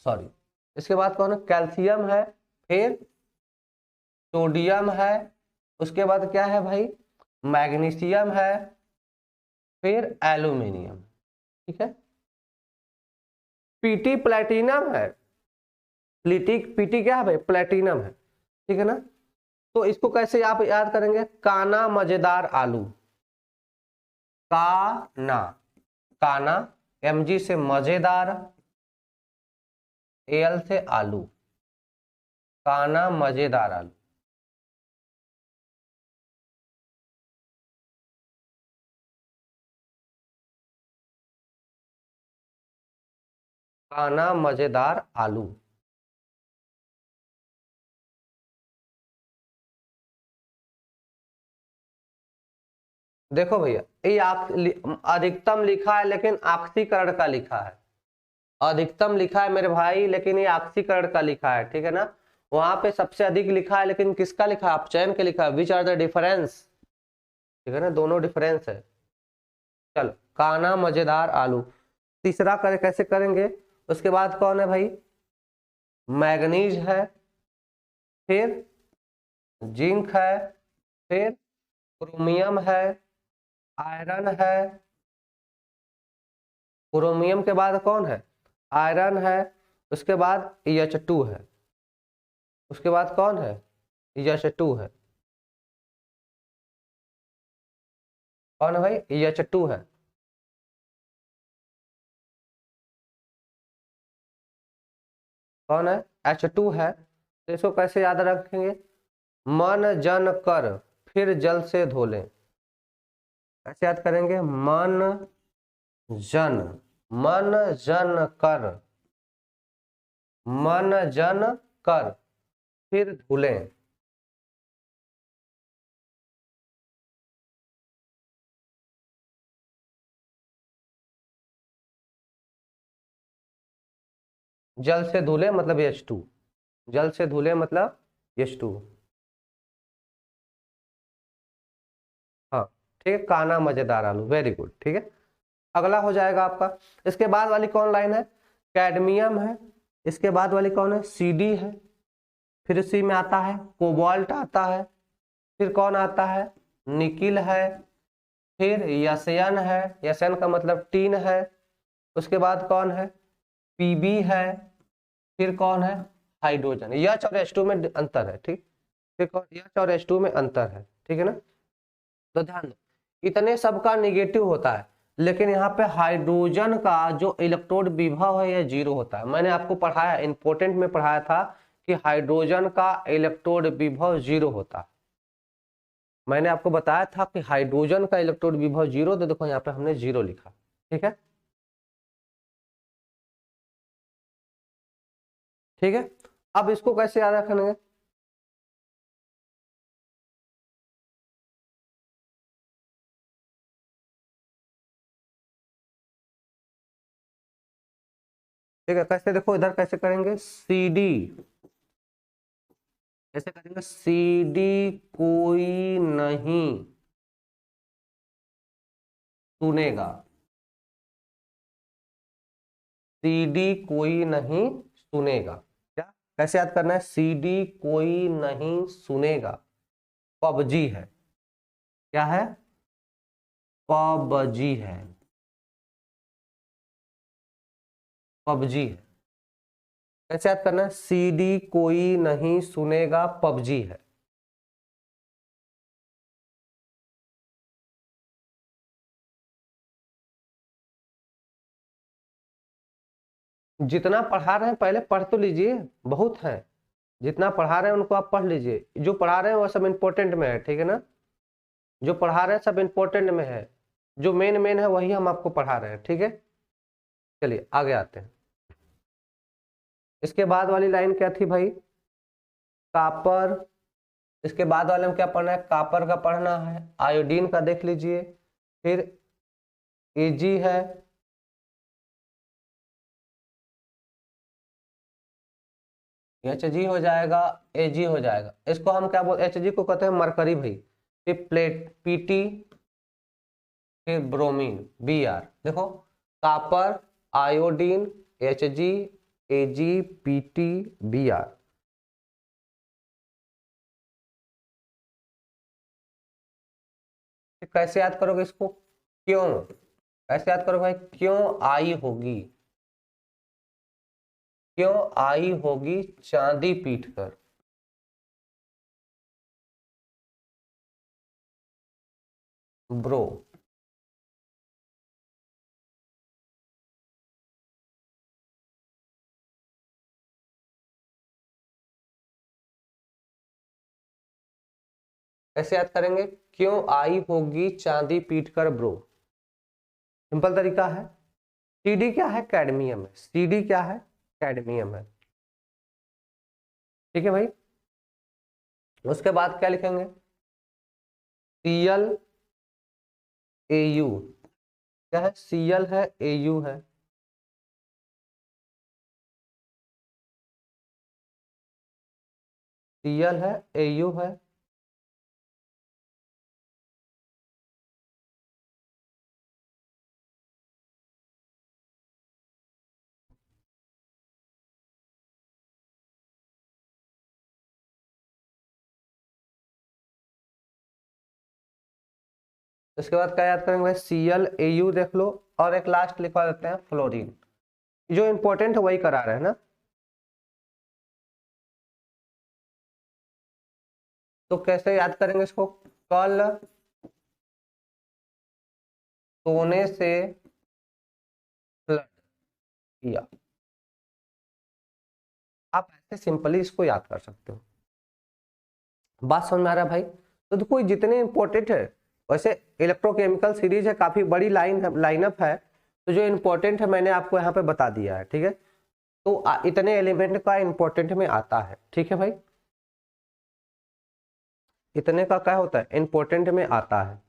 सॉरी, इसके बाद कौन है? कैल्शियम है, फिर सोडियम है, उसके बाद क्या है भाई? मैग्नीशियम है, फिर एल्यूमिनियम। ठीक है। पीटी प्लेटिनम है। पीटी पीटी क्या है भाई? प्लेटिनम है, ठीक है ना। तो इसको कैसे आप याद करेंगे? काना मजेदार आलू, काना, काना, एमजी से मजेदार, एल से आलू, काना मजेदार आलू। काना मजेदार आलू। देखो भैया, ये अधिकतम लिखा है लेकिन आक्सीकरण का लिखा है। अधिकतम लिखा है मेरे भाई, लेकिन ये आक्सीकरण का लिखा है, ठीक है ना। वहां पे सबसे अधिक लिखा है, लेकिन किसका लिखा है, अपचयन के लिखा है। विच आर द डिफरेंस, ठीक है ना, दोनों डिफरेंस है। चल, काना मजेदार आलू। तीसरा कैसे करेंगे। उसके बाद कौन है भाई, मैग्नीज है, फिर जिंक है, फिर क्रोमियम है, आयरन है। क्रोमियम के बाद कौन है, आयरन है। उसके बाद H2 है। उसके बाद कौन है, H2 है। कौन है भाई, H2 है। कौन है, H2 है। तो इसको कैसे याद रखेंगे, मन जन कर फिर जल से धो लें। कैसे याद करेंगे, जन मन जन कर, मन जन कर फिर धुलें। जल से धुले मतलब H2, जल से धुले मतलब H2। हाँ, ठीक है, काना मजेदार आलू, वेरी गुड, ठीक है। अगला हो जाएगा आपका, इसके बाद वाली कौन लाइन है, कैडमियम है। इसके बाद वाली कौन है, CD है। फिर इसी में आता है कोबाल्ट आता है। फिर कौन आता है, निकिल है। फिर यसयन है, यसयन का मतलब टीन है। उसके बाद कौन है, PB है। फिर कौन है, हाइड्रोजन। H और H2 में अंतर है, ठीक। फिर कौन, H और H2 में अंतर है, ठीक है ना। तो ध्यान दो, इतने सबका निगेटिव होता है, लेकिन यहाँ पे हाइड्रोजन का जो इलेक्ट्रोड विभव है यह 0 होता है। मैंने आपको पढ़ाया, इंपोर्टेंट में पढ़ाया था कि हाइड्रोजन का इलेक्ट्रोड विभव 0 होता है। मैंने आपको बताया था कि हाइड्रोजन का इलेक्ट्रोड विभव 0, तो देखो यहाँ पे हमने 0 लिखा, ठीक है। ठीक है, अब इसको कैसे याद रखेंगे, ठीक है। कैसे, देखो इधर कैसे करेंगे, CD, कैसे करेंगे, CD कोई नहीं सुनेगा। CD कोई नहीं सुनेगा। क्या, कैसे याद करना है, CD कोई नहीं सुनेगा, पबजी है। क्या है, पबजी है, पबजी है। कैसे याद करना है, CD कोई नहीं सुनेगा, पबजी है। जितना पढ़ा रहे हैं पहले पढ़ तो लीजिए, बहुत है। जितना पढ़ा रहे हैं उनको आप पढ़ लीजिए, जो पढ़ा रहे हैं वो सब इंपॉर्टेंट में है, ठीक है ना। जो पढ़ा रहे हैं सब इंपॉर्टेंट में है, जो मेन मेन है वही हम आपको पढ़ा रहे हैं, ठीक है। चलिए आगे आते हैं। इसके बाद वाली लाइन क्या थी भाई, कापर। इसके बाद वाले में क्या पढ़ना है, कापर का पढ़ना है। आयोडीन का देख लीजिए। फिर Ag है। Hg हो जाएगा, Ag हो जाएगा। इसको हम क्या बोलते, Hg को कहते हैं मरकरी भाई। फिर प्लेट Pt, फिर ब्रोमीन Br। देखो, copper, iodine, Hg, Ag, Pt, Br। कैसे याद करोगे इसको, क्यों, कैसे याद करोगे भाई, क्यों आई होगी, क्यों आई होगी चांदी पीट कर। ब्रो, कैसे याद करेंगे, क्यों आई होगी चांदी पीट कर ब्रो। सिंपल तरीका है, CD क्या है? कैडमियम है। CD क्या है? कैडमियम है। ठीक है भाई। उसके बाद क्या लिखेंगे? ClAu। क्या है? Cl है, Au है। Cl है, Au है। उसके बाद क्या याद करेंगे भाई? ClAu देख लो, और एक लास्ट लिखवा देते हैं फ्लोरीन। जो इंपॉर्टेंट है वही करा रहे हैं ना। तो कैसे याद करेंगे इसको? कल सोने से फ्लड किया। आप ऐसे सिंपली इसको याद कर सकते हो। बात समझ में आ रहा है भाई? तो देखो जितने इंपॉर्टेंट है, वैसे इलेक्ट्रोकेमिकल सीरीज है, काफी बड़ी लाइनअप है। तो जो इंपॉर्टेंट है मैंने आपको यहाँ पे बता दिया है। ठीक है, तो इतने एलिमेंट का इंपॉर्टेंट में आता है। ठीक है भाई, इतने का क्या होता है? इंपॉर्टेंट में आता है।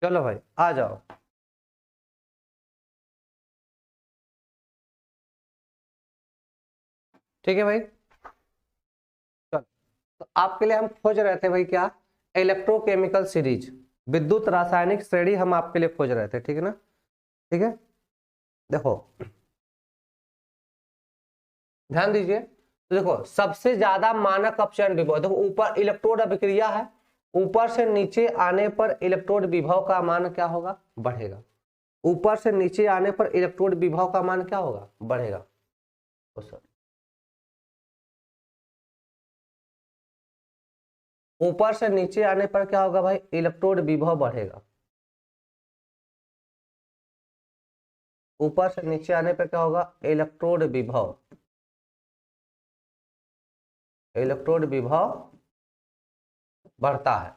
चलो भाई आ जाओ। ठीक है भाई, चलो। तो आपके लिए हम खोज रहे थे भाई क्या, इलेक्ट्रोकेमिकल सीरीज, विद्युत रासायनिक श्रेणी हम आपके लिए खोज रहे थे, ठीक है ना। ठीक है, देखो ध्यान दीजिए। तो देखो सबसे ज्यादा मानक अपचयन विभव, देखो ऊपर इलेक्ट्रोड अभिक्रिया है, ऊपर से नीचे आने पर इलेक्ट्रोड विभव का मान क्या होगा, बढ़ेगा। ऊपर से नीचे आने पर इलेक्ट्रोड विभव का मान क्या होगा, बढ़ेगा। तो सर ऊपर से नीचे आने पर क्या होगा भाई, इलेक्ट्रोड विभव बढ़ेगा। ऊपर से नीचे आने पर क्या होगा, इलेक्ट्रोड विभव, इलेक्ट्रोड विभव बढ़ता है।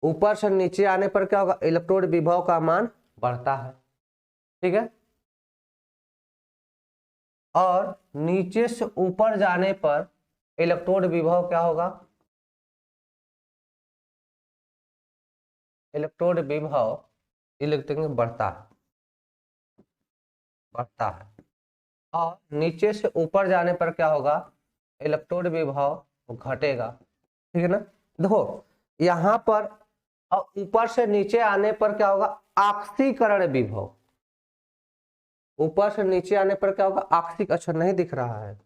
ऊपर से नीचे आने पर क्या होगा, इलेक्ट्रोड विभव का मान बढ़ता है। ठीक है, और नीचे से ऊपर जाने पर इलेक्ट्रोड विभव क्या होगा, इलेक्ट्रोड विभव इलेक्ट्रिक बढ़ता है, बढ़ता है। और नीचे से ऊपर जाने पर क्या होगा, इलेक्ट्रोड विभव घटेगा। ठीक है ना। देखो यहां पर, और ऊपर से नीचे आने पर क्या होगा, ऑक्सीकरण विभव, ऊपर से नीचे आने पर क्या होगा, ऑक्सीक, अच्छा नहीं दिख रहा है।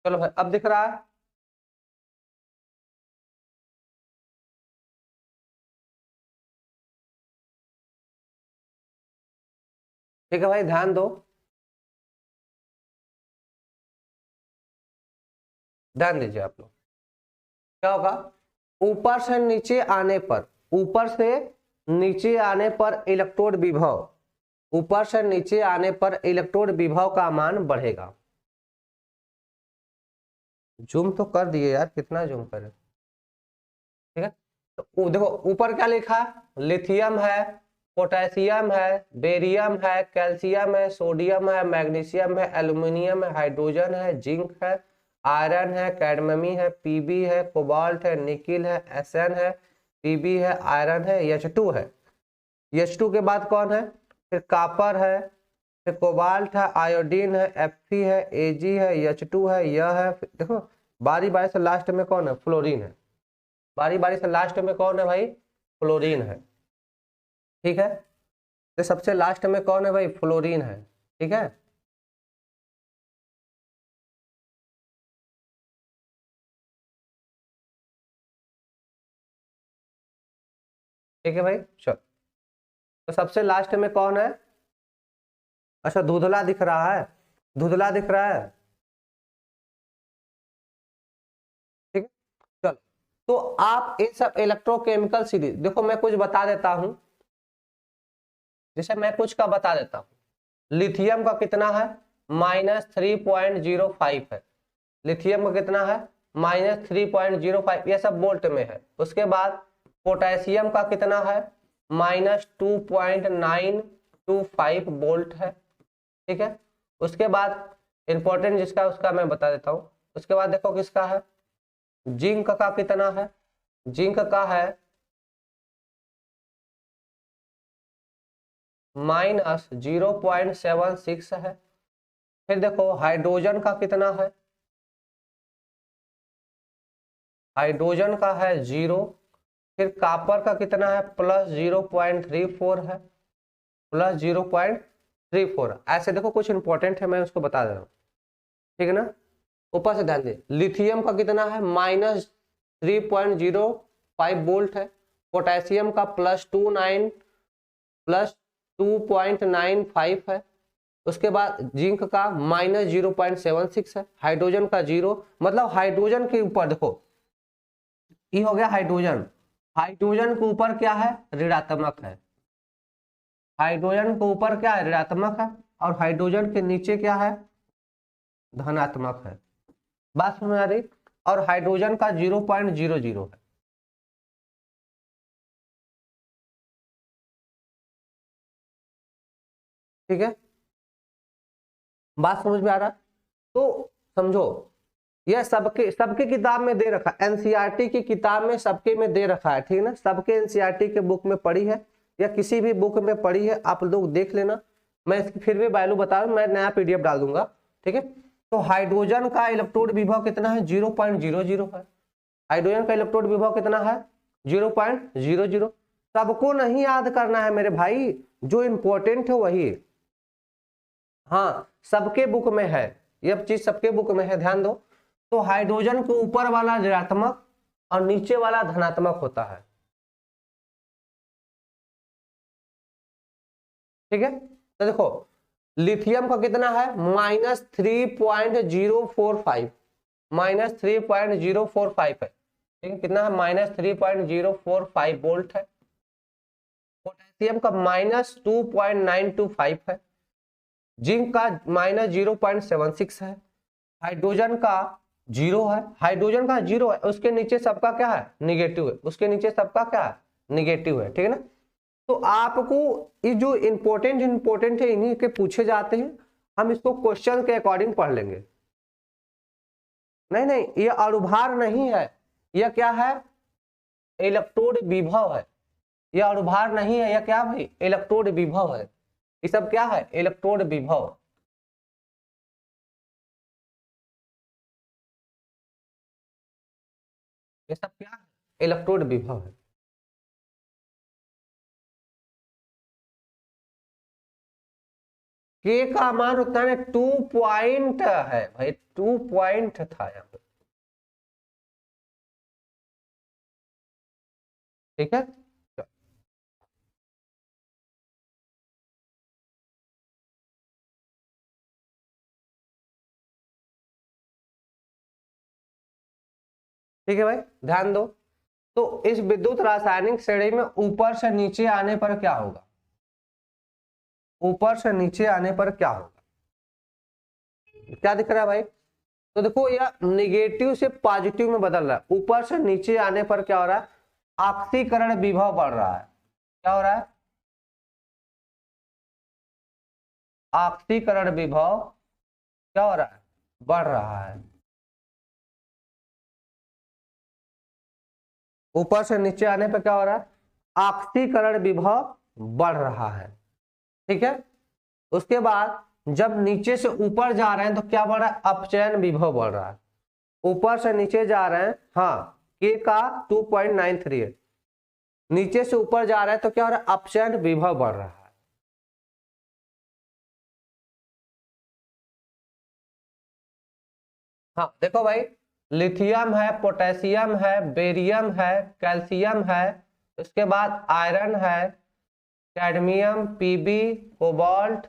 चलो भाई अब दिख रहा है। ठीक है भाई ध्यान दो, ध्यान दीजिए आप लोग। क्या होगा, ऊपर से नीचे आने पर, ऊपर से नीचे आने पर इलेक्ट्रोड विभव, ऊपर से नीचे आने पर इलेक्ट्रोड विभव का मान बढ़ेगा। जूम तो कर दिए यार, कितना जूम करें। ठीक है, तो देखो ऊपर क्या लिखा है, लिथियम है, पोटेशियम है, बेरियम है, कैल्शियम है, सोडियम है, मैग्नीशियम है, एल्यूमिनियम है, हाइड्रोजन है, जिंक है, आयरन है, कैडमी है, पीबी है, कोबाल्ट है, निकिल है, एसएन है, पीबी है, आयरन है, H2 है। H2 के बाद कौन है, फिर कापर है, फिर कोबाल्ट है, आयोडीन है, Fe है, Ag है, H2 है, यह है। देखो बारी बारी से लास्ट में कौन है, फ्लोरीन है। बारी बारी से लास्ट में कौन है भाई, फ्लोरीन है। ठीक है, तो सबसे लास्ट में कौन है भाई, फ्लोरीन है। ठीक है, ठीक है भाई चलो। तो सबसे लास्ट में कौन है, अच्छा धुंधला दिख रहा है, धुंधला दिख रहा है। ठीक है, चलो। तो आप इन सब इलेक्ट्रोकेमिकल सीरीज, देखो मैं कुछ बता देता हूं, जैसे मैं कुछ का बता देता हूं। लिथियम का कितना है, -3.05 है। लिथियम का कितना है, -3.05, ये सब वोल्ट में है। उसके बाद पोटेशियम का कितना है, -2.925 वोल्ट है। ठीक है, उसके बाद इंपॉर्टेंट जिसका उसका मैं बता देता हूं। उसके बाद देखो किसका है, जिंक का कितना है, जिंक का है -0.76 है। फिर देखो हाइड्रोजन का कितना है, हाइड्रोजन का है 0। फिर कापर का कितना है, +0.34 है, +0.34। ऐसे देखो कुछ इंपॉर्टेंट है, मैं उसको बता दे रहा हूँ। ठीक है ना, ऊपर से ध्यान दे। लिथियम का कितना है, -3.05 वोल्ट है। पोटेशियम का +2.95 है। उसके बाद जिंक का -0.76 है, हाइड्रोजन का 0, मतलब हाइड्रोजन के ऊपर देखो ये हो गया हाइड्रोजन, हाइड्रोजन के ऊपर क्या है, ऋणात्मक है, हाइड्रोजन के ऊपर क्या है, ऋणात्मक है, और हाइड्रोजन के नीचे क्या है, धनात्मक है। बात समझ आ रही? और हाइड्रोजन का 0.00 है। ठीक है, बात समझ में आ रहा है? तो समझो यह सबके सबके किताब में दे रखा है, एनसीईआरटी की किताब में सबके में दे रखा है, ठीक है ना, सबके एनसीईआरटी के बुक में पढ़ी है या किसी भी बुक में पढ़ी है, आप लोग देख लेना। मैं इसकी फिर भी वैल्यू बता रहा हूं, मैं नया पीडीएफ डाल दूंगा। ठीक है, तो हाइड्रोजन का इलेक्ट्रोड विभव कितना है, 0.00 है। हाइड्रोजन का इलेक्ट्रोड विभव कितना है, 0.00। सबको नहीं याद करना है मेरे भाई, जो इंपॉर्टेंट है वही। हाँ, सबके बुक में है, यह चीज सबके बुक में है, ध्यान दो। तो हाइड्रोजन के ऊपर वाला ऋणात्मक और नीचे वाला धनात्मक होता है। ठीक है, तो देखो लिथियम का कितना है, -3.045, -3.045 है। ठीक है, कितना है, -3.045 वोल्ट है। पोटेशियम का -2.925 है। जिंक का -0.76 है। हाइड्रोजन का 0 है, हाइड्रोजन का 0 है, उसके नीचे सबका क्या है, निगेटिव है, उसके नीचे सबका क्या है, निगेटिव है। ठीक है ना, तो आपको ये जो इंपॉर्टेंट है इन्हीं के पूछे जाते हैं, हम इसको क्वेश्चन के अकॉर्डिंग पढ़ लेंगे। नहीं नहीं, ये अणुभार नहीं है, यह क्या है, इलेक्ट्रोड विभव है। यह अणुभार नहीं है, यह क्या भाई, इलेक्ट्रोड विभव है। ये सब क्या है, इलेक्ट्रोड विभव। ये सब क्या है, इलेक्ट्रोड विभव है। के का मान होता है 2 पॉइंट है भाई, 2 पॉइंट था यहाँ पे। ठीक है, ठीक है भाई, ध्यान दो। तो इस विद्युत रासायनिक श्रेणी में ऊपर से नीचे आने पर क्या होगा, ऊपर से नीचे आने पर क्या होगा, क्या दिख रहा है भाई? तो देखो यह निगेटिव से पॉजिटिव में बदल रहा है, ऊपर से नीचे आने पर क्या हो रहा है, ऑक्सीकरण विभव बढ़ रहा है। क्या हो रहा है, ऑक्सीकरण विभव क्या हो रहा है, बढ़ रहा है। ऊपर से नीचे आने पर क्या हो रहा है, ऑक्सीकरण विभव बढ़ रहा है। ठीक है, उसके बाद जब नीचे से ऊपर जा रहे हैं तो क्या बढ़ रहा है, अपचयन विभव बढ़ रहा है। ऊपर से नीचे जा रहे हैं, हाँ, के का 2.93 है, नीचे से ऊपर जा रहा है तो क्या हो रहा है, अपचयन विभव बढ़ रहा है। हाँ देखो भाई, लिथियम है, पोटेशियम है, बेरियम है, कैल्शियम है, उसके बाद आयरन है, कैडमियम, पीबी, कोबाल्ट,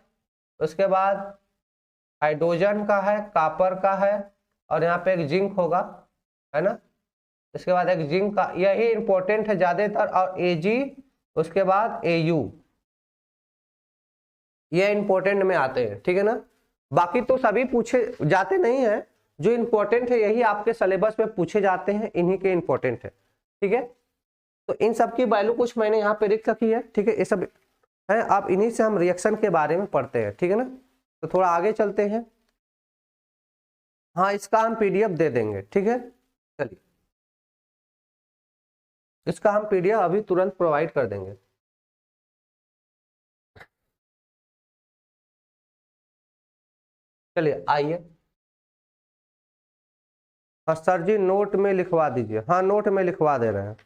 उसके बाद हाइड्रोजन का है, कॉपर का है, और यहाँ पे एक जिंक होगा, है ना, इसके बाद एक जिंक का, यही इंपॉर्टेंट है ज्यादातर, और एजी, उसके बाद एयू, ये इंपॉर्टेंट में आते हैं। ठीक है ना, बाकी तो सभी पूछे जाते नहीं है, जो इंपॉर्टेंट है यही आपके सिलेबस में पूछे जाते हैं, इन्हीं के इंपॉर्टेंट है। ठीक है, तो इन सब की वैल्यू कुछ मैंने यहाँ पे लिख रखी है। ठीक है, ये सब है, आप इन्हीं से हम रिएक्शन के बारे में पढ़ते हैं। ठीक है ना, तो थोड़ा आगे चलते हैं। हाँ, इसका हम पीडीएफ दे देंगे। ठीक है, चलिए, इसका हम पीडीएफ अभी तुरंत प्रोवाइड कर देंगे। चलिए आइए, हाँ सर जी, नोट में लिखवा दीजिए, हाँ नोट में लिखवा दे रहे हैं।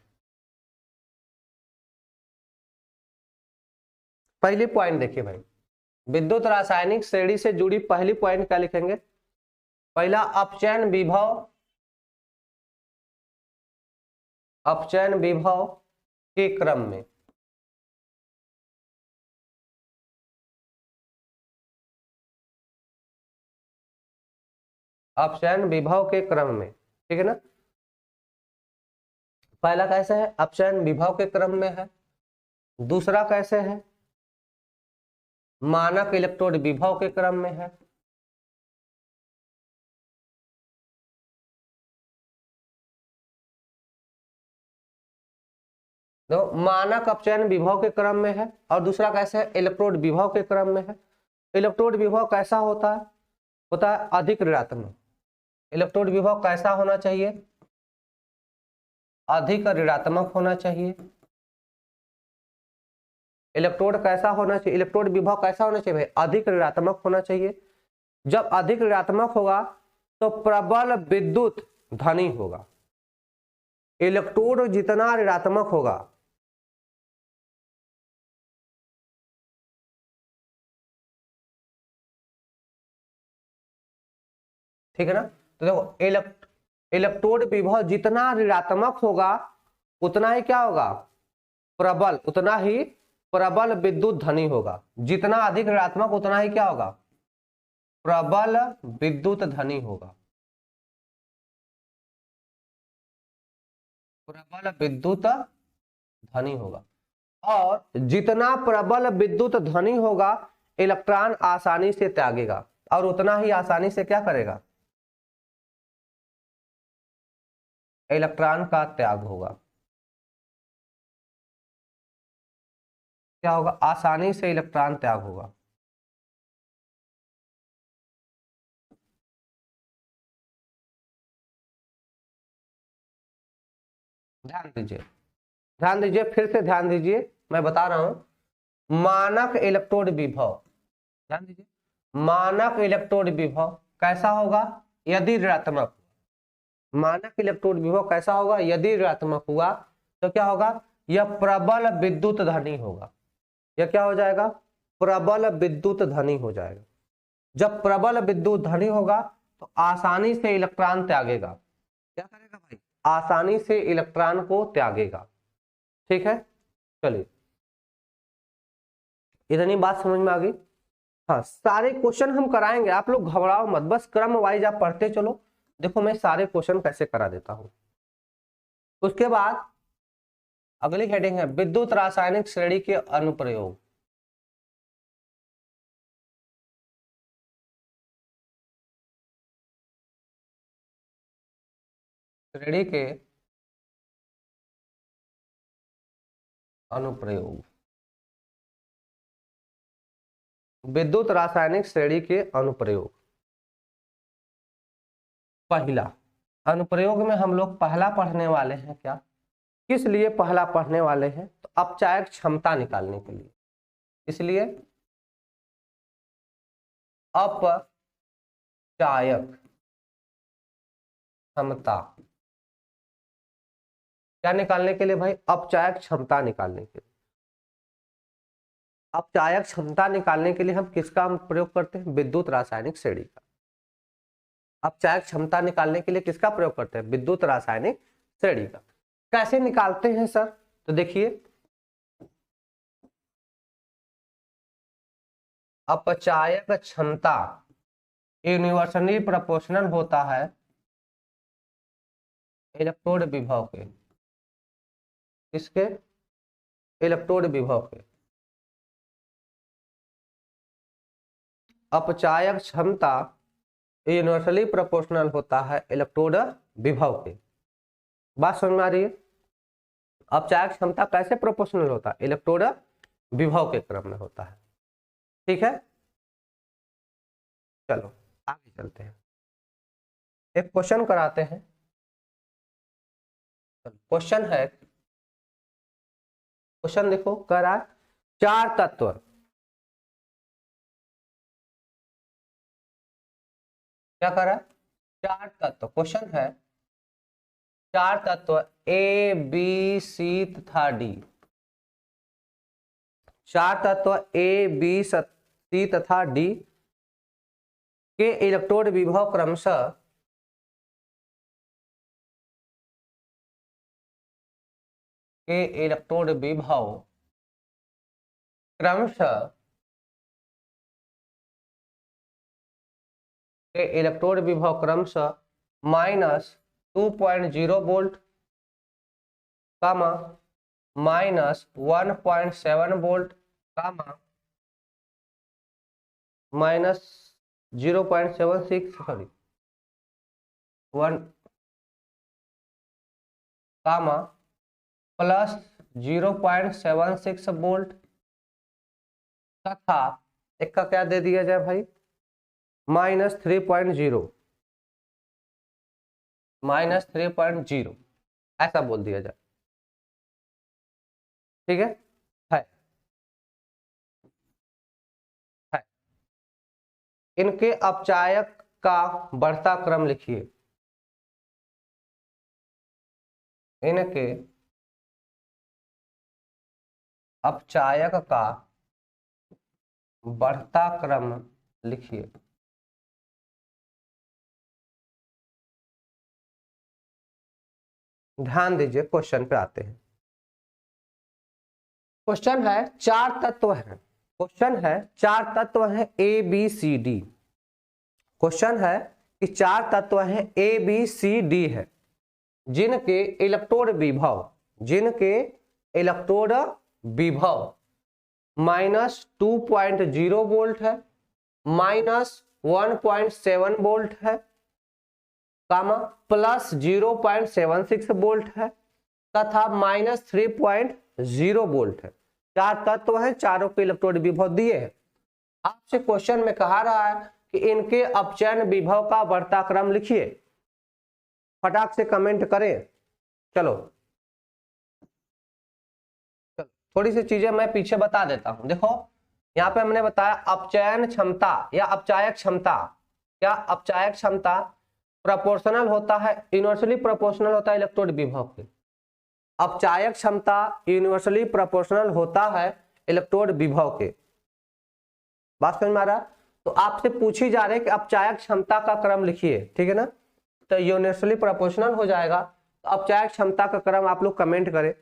पहली पॉइंट देखिए भाई, विद्युत रासायनिक श्रेणी से जुड़ी पहली पॉइंट क्या लिखेंगे, पहला अपचयन विभव, अपचयन विभव के क्रम में, अपचयन विभव के क्रम में, ठीक है ना। पहला कैसे है, अपचयन विभव के क्रम में है। दूसरा कैसे है, मानक इलेक्ट्रोड विभव के क्रम में है। तो मानक अपचयन विभव के क्रम में है, और दूसरा कैसे है, इलेक्ट्रोड विभव के क्रम में है। इलेक्ट्रोड विभव कैसा होता है, अधिक ऋणात्मक। इलेक्ट्रोड विभव कैसा होना चाहिए, अधिक ऋणात्मक होना चाहिए। इलेक्ट्रोड कैसा होना चाहिए, इलेक्ट्रोड विभव कैसा होना चाहिए भाई, अधिक ऋणात्मक होना चाहिए। जब अधिक ऋणात्मक होगा तो प्रबल विद्युत धनी होगा। इलेक्ट्रोड जितना ऋणात्मक होगा, ठीक है ना। तो देखो इलेक्ट्रोड विभव जितना ऋणात्मक होगा उतना ही क्या होगा, प्रबल, उतना ही प्रबल विद्युत धनी होगा। जितना अधिक ऋणात्मक उतना ही क्या होगा, प्रबल विद्युत धनी होगा। प्रबल विद्युत धनी होगा, और जितना प्रबल विद्युत धनी होगा इलेक्ट्रॉन आसानी से त्यागेगा, और उतना ही आसानी से क्या करेगा, इलेक्ट्रॉन का त्याग होगा। क्या होगा, आसानी से इलेक्ट्रॉन त्याग होगा। ध्यान दीजिए, ध्यान दीजिए, फिर से ध्यान दीजिए, मैं बता रहा हूं। मानक इलेक्ट्रोड विभव, ध्यान दीजिए, मानक इलेक्ट्रोड विभव कैसा होगा, यदि ऋणात्मक। मानक इलेक्ट्रोड विभव कैसा होगा, यदि ऋणात्मक हुआ तो क्या होगा, यह प्रबल विद्युत धनी होगा। यह क्या हो जाएगा, प्रबल विद्युत धनी हो जाएगा। जब प्रबल विद्युत धनी होगा तो आसानी से इलेक्ट्रॉन त्यागेगा। क्या करेगा भाई, आसानी से इलेक्ट्रॉन को त्यागेगा। ठीक है, चलिए, इतनी बात समझ में आ गई। हाँ, सारे क्वेश्चन हम कराएंगे, आप लोग घबराओ मत, बस क्रम वाइज आप पढ़ते चलो। देखो मैं सारे क्वेश्चन कैसे करा देता हूं। उसके बाद अगली हेडिंग है विद्युत रासायनिक श्रेणी के अनुप्रयोग। श्रेणी के अनुप्रयोग, विद्युत रासायनिक श्रेणी के अनुप्रयोग। पहला अनुप्रयोग में हम लोग पहला पढ़ने वाले हैं क्या, किस लिए पहला पढ़ने वाले हैं, तो अपचायक क्षमता निकालने के लिए। इसलिए अपचायक क्षमता, क्या निकालने के लिए भाई, अपचायक क्षमता निकालने के लिए। अपचायक क्षमता निकालने के लिए हम किसका प्रयोग करते हैं, विद्युत रासायनिक श्रेणी का। अपचायक क्षमता निकालने के लिए किसका प्रयोग करते हैं, विद्युत रासायनिक श्रेणी का। कैसे निकालते हैं सर, तो देखिए, अपचायक क्षमता यूनिवर्सली प्रोपोर्शनल होता है इलेक्ट्रोड विभव के, किसके, इलेक्ट्रोड विभव के। अपचायक क्षमता यूनिवर्सली प्रोपोर्शनल होता है इलेक्ट्रोड विभव के। बात समझ में आ रही है। अपचायक क्षमता कैसे प्रोपोर्शनल होता है, इलेक्ट्रोड विभव के क्रम में होता है। ठीक है, चलो आगे चलते हैं, एक क्वेश्चन कराते हैं। क्वेश्चन है, क्वेश्चन देखो, कह रहा है चार तत्व, क्या कर रहा है, चार तत्व। क्वेश्चन है चार तत्व ए बी सी तथा डी, चार तत्व ए बी सी तथा डी के इलेक्ट्रोड विभव क्रमशः क्रमशः के इलेक्ट्रोड विभव क्रमशः -2.0 वोल्ट, -1.7 वोल्ट, -0.76 सॉरी 1, +0.76 वोल्ट तथा एक का क्या दे दिया जाए भाई, -3.0 ऐसा बोल दिया जाए। ठीक है, है। इनके अपचायक का बढ़ता क्रम लिखिए। इनके अपचायक का बढ़ता क्रम लिखिए। ध्यान दीजिए, क्वेश्चन पे आते हैं। क्वेश्चन है चार तत्व हैं, क्वेश्चन है चार तत्व हैं A B C D. Question है कि चार तत्व हैं ए बी सी डी है, जिनके इलेक्ट्रोड विभव -2.0 वोल्ट है, -1.7 वोल्ट है, +0.76 वोल्ट है तथा -3.0 वोल्ट है। चार तत्व हैं, चारों के इलेक्ट्रोड विभव दिए हैं। आपसे क्वेश्चन में कहा रहा है कि इनके अपचयन विभव का बढ़ता क्रम लिखिए। फटाक से कमेंट करें। चलो थोड़ी सी चीजें मैं पीछे बता देता हूं। देखो यहाँ पे हमने बताया अपचयन क्षमता या अपचायक क्षमता। क्या अपचायक क्षमता प्रोपोर्शनल होता है, यूनिवर्सली प्रोपोर्शनल होता है इलेक्ट्रोड विभव के। अपचायक क्षमता यूनिवर्सली प्रोपोर्शनल होता है इलेक्ट्रोड विभव के। बात समझ में आ रहा है? तो आपसे पूछी जा रही है कि अपचायक क्षमता का क्रम लिखिए, ठीक है ना। तो यूनिवर्सली प्रोपोर्शनल हो जाएगा, तो अपचायक क्षमता का क्रम आप लोग कमेंट करें।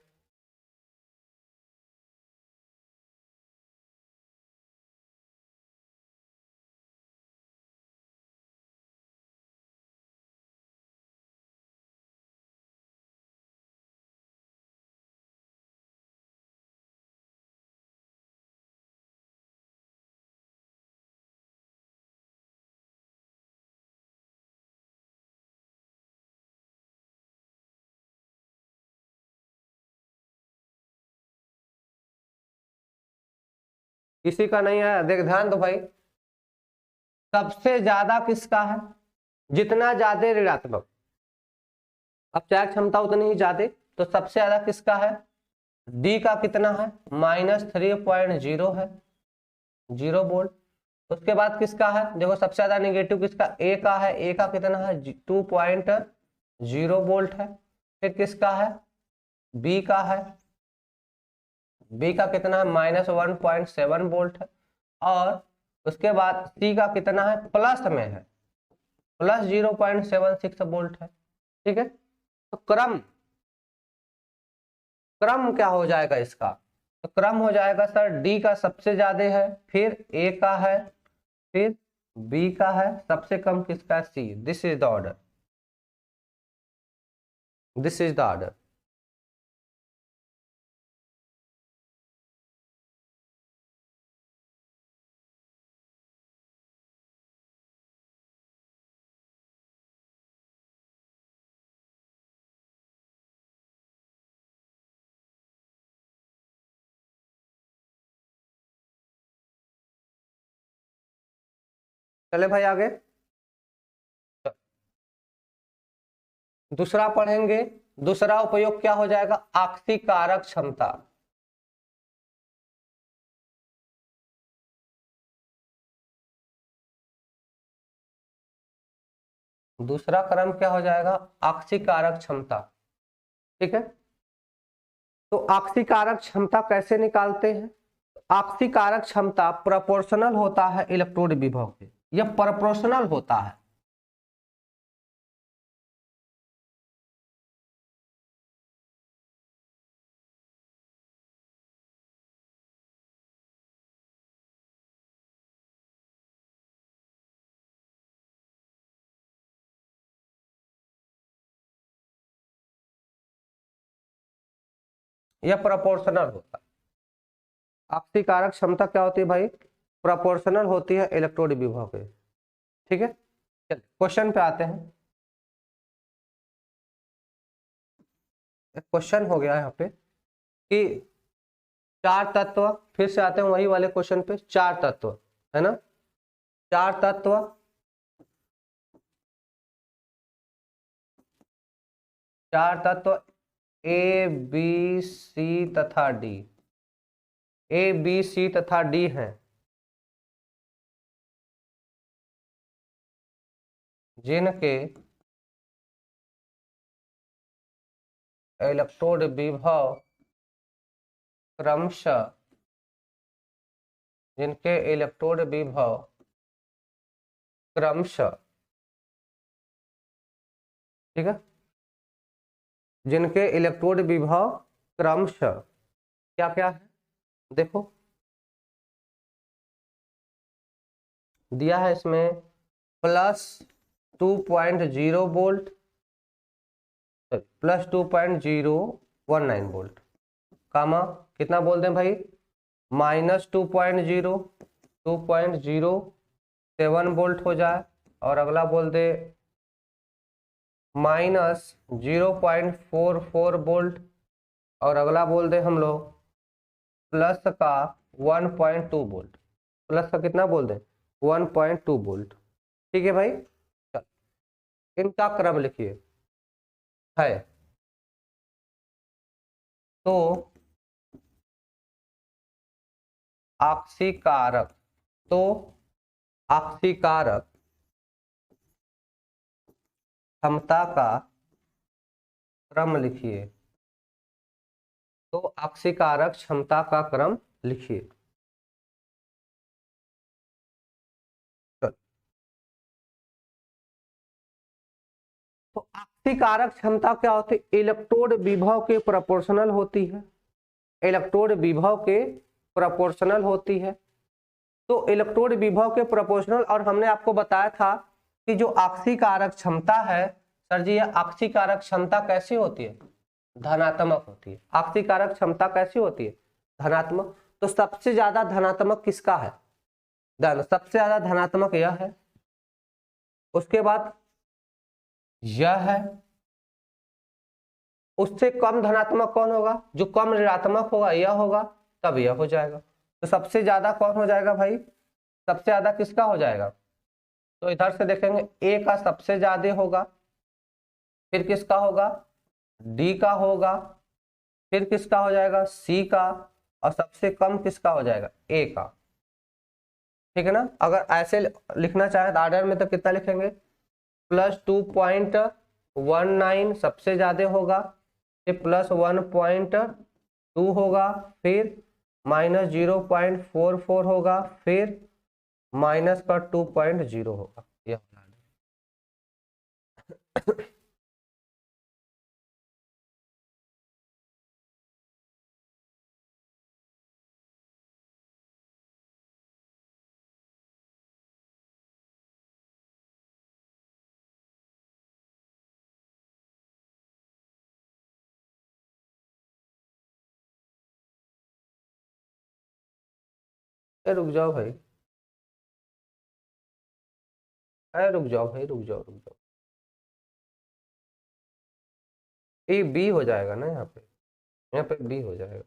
किसी का नहीं है, देख ध्यान दो भाई। सबसे ज्यादा किसका है, जितना ज्यादा ऋणात्मक अपचायक क्षमता उतनी ही ज्यादा, तो सबसे ज्यादा किसका है, डी का कितना है, -3.0 है, 0 वोल्ट। उसके बाद किसका है, देखो सबसे ज्यादा निगेटिव किसका, ए का है, ए का कितना है 2.0 वोल्ट है। फिर किसका है, बी का है, बी का कितना है -1.7 वोल्ट है। और उसके बाद सी का कितना है, प्लस में है, +0.76 वोल्ट है। ठीक है, तो क्रम क्रम क्या हो जाएगा इसका, तो क्रम हो जाएगा सर डी का सबसे ज्यादा है, फिर ए का है, फिर बी का है, सबसे कम किसका है, C. This is the order, this is the order. चले भाई आगे, दूसरा पढ़ेंगे। दूसरा उपयोग क्या हो जाएगा, आक्सीकारक क्षमता। दूसरा क्रम क्या हो जाएगा, आक्सीकारक क्षमता। ठीक है, तो आक्सीकारक क्षमता कैसे निकालते हैं, आक्सीकारक क्षमता प्रोपोर्शनल होता है इलेक्ट्रोड विभव के, यह प्रोपोर्शनल होता है। यह प्रोपोर्शनल होता है। आपसीकारक क्षमता क्या होती है भाई? प्रोपोर्शनल होती है इलेक्ट्रोड विभव के। ठीक है, चलिए क्वेश्चन पे आते हैं। क्वेश्चन हो गया यहाँ पे कि चार तत्व, फिर से आते हैं वही वाले क्वेश्चन पे। चार तत्व है ना, चार तत्व ए बी सी तथा डी, ए बी सी तथा डी हैं, जिनके इलेक्ट्रोड विभव क्रमशः, जिनके इलेक्ट्रोड विभव क्रमशः, ठीक है, जिनके इलेक्ट्रोड विभव क्रमशः क्या क्या है देखो, दिया है इसमें प्लस 2.0 वोल्ट, प्लस 2.019 वोल्ट, कामा कितना बोल दें भाई, माइनस 2.07 वोल्ट हो जाए, और अगला बोल दे माइनस 0.44 वोल्ट, और अगला बोल दे हम लोग प्लस का 1.2 वोल्ट, प्लस का कितना बोल दें 1.2 वोल्ट। ठीक है भाई, चल इनका क्रम लिखिए है। तो आक्सीकारक, तो आक्सीकारक क्षमता का क्रम लिखिए, तो आक्सीकारक क्षमता का क्रम लिखिए। तो आक्सीकारक क्षमता क्या होती है? इलेक्ट्रोड विभव के प्रोपोर्शनल होती है, इलेक्ट्रोड विभव के प्रोपोर्शनल होती है। तो इलेक्ट्रोड विभव के प्रोपोर्शनल, और हमने आपको बताया था कि जो आक्सीकारक क्षमता है, सर जी यह आक्सीकारक क्षमता कैसी होती है? धनात्मक होती है। आक्सीकारक क्षमता कैसी होती है? धनात्मक। तो सबसे ज्यादा धनात्मक किसका है? सबसे ज्यादा धनात्मक यह है, उसके बाद यह है, उससे कम धनात्मक कौन होगा? जो कम ऋणात्मक होगा यह होगा, तब यह हो जाएगा। तो सबसे ज्यादा कौन हो जाएगा भाई? सबसे ज्यादा किसका हो जाएगा? तो इधर से देखेंगे ए का सबसे ज्यादा होगा, फिर किसका होगा? डी का होगा, फिर किसका हो जाएगा? सी का, और सबसे कम किसका हो जाएगा? ए का। ठीक है ना? अगर ऐसे लिखना चाहे तो आर्डर में तो कितना लिखेंगे? प्लस 2.19 सबसे ज्यादा होगा, फिर प्लस 1.2 होगा, फिर माइनस 0.44 होगा, फिर माइनस का 2.0 होगा। यह रुक जाओ भाई, अरे रुक जाओ भाई, रुक जाओ रुक जाओ, ये बी हो जाएगा ना, यहाँ पे बी हो जाएगा।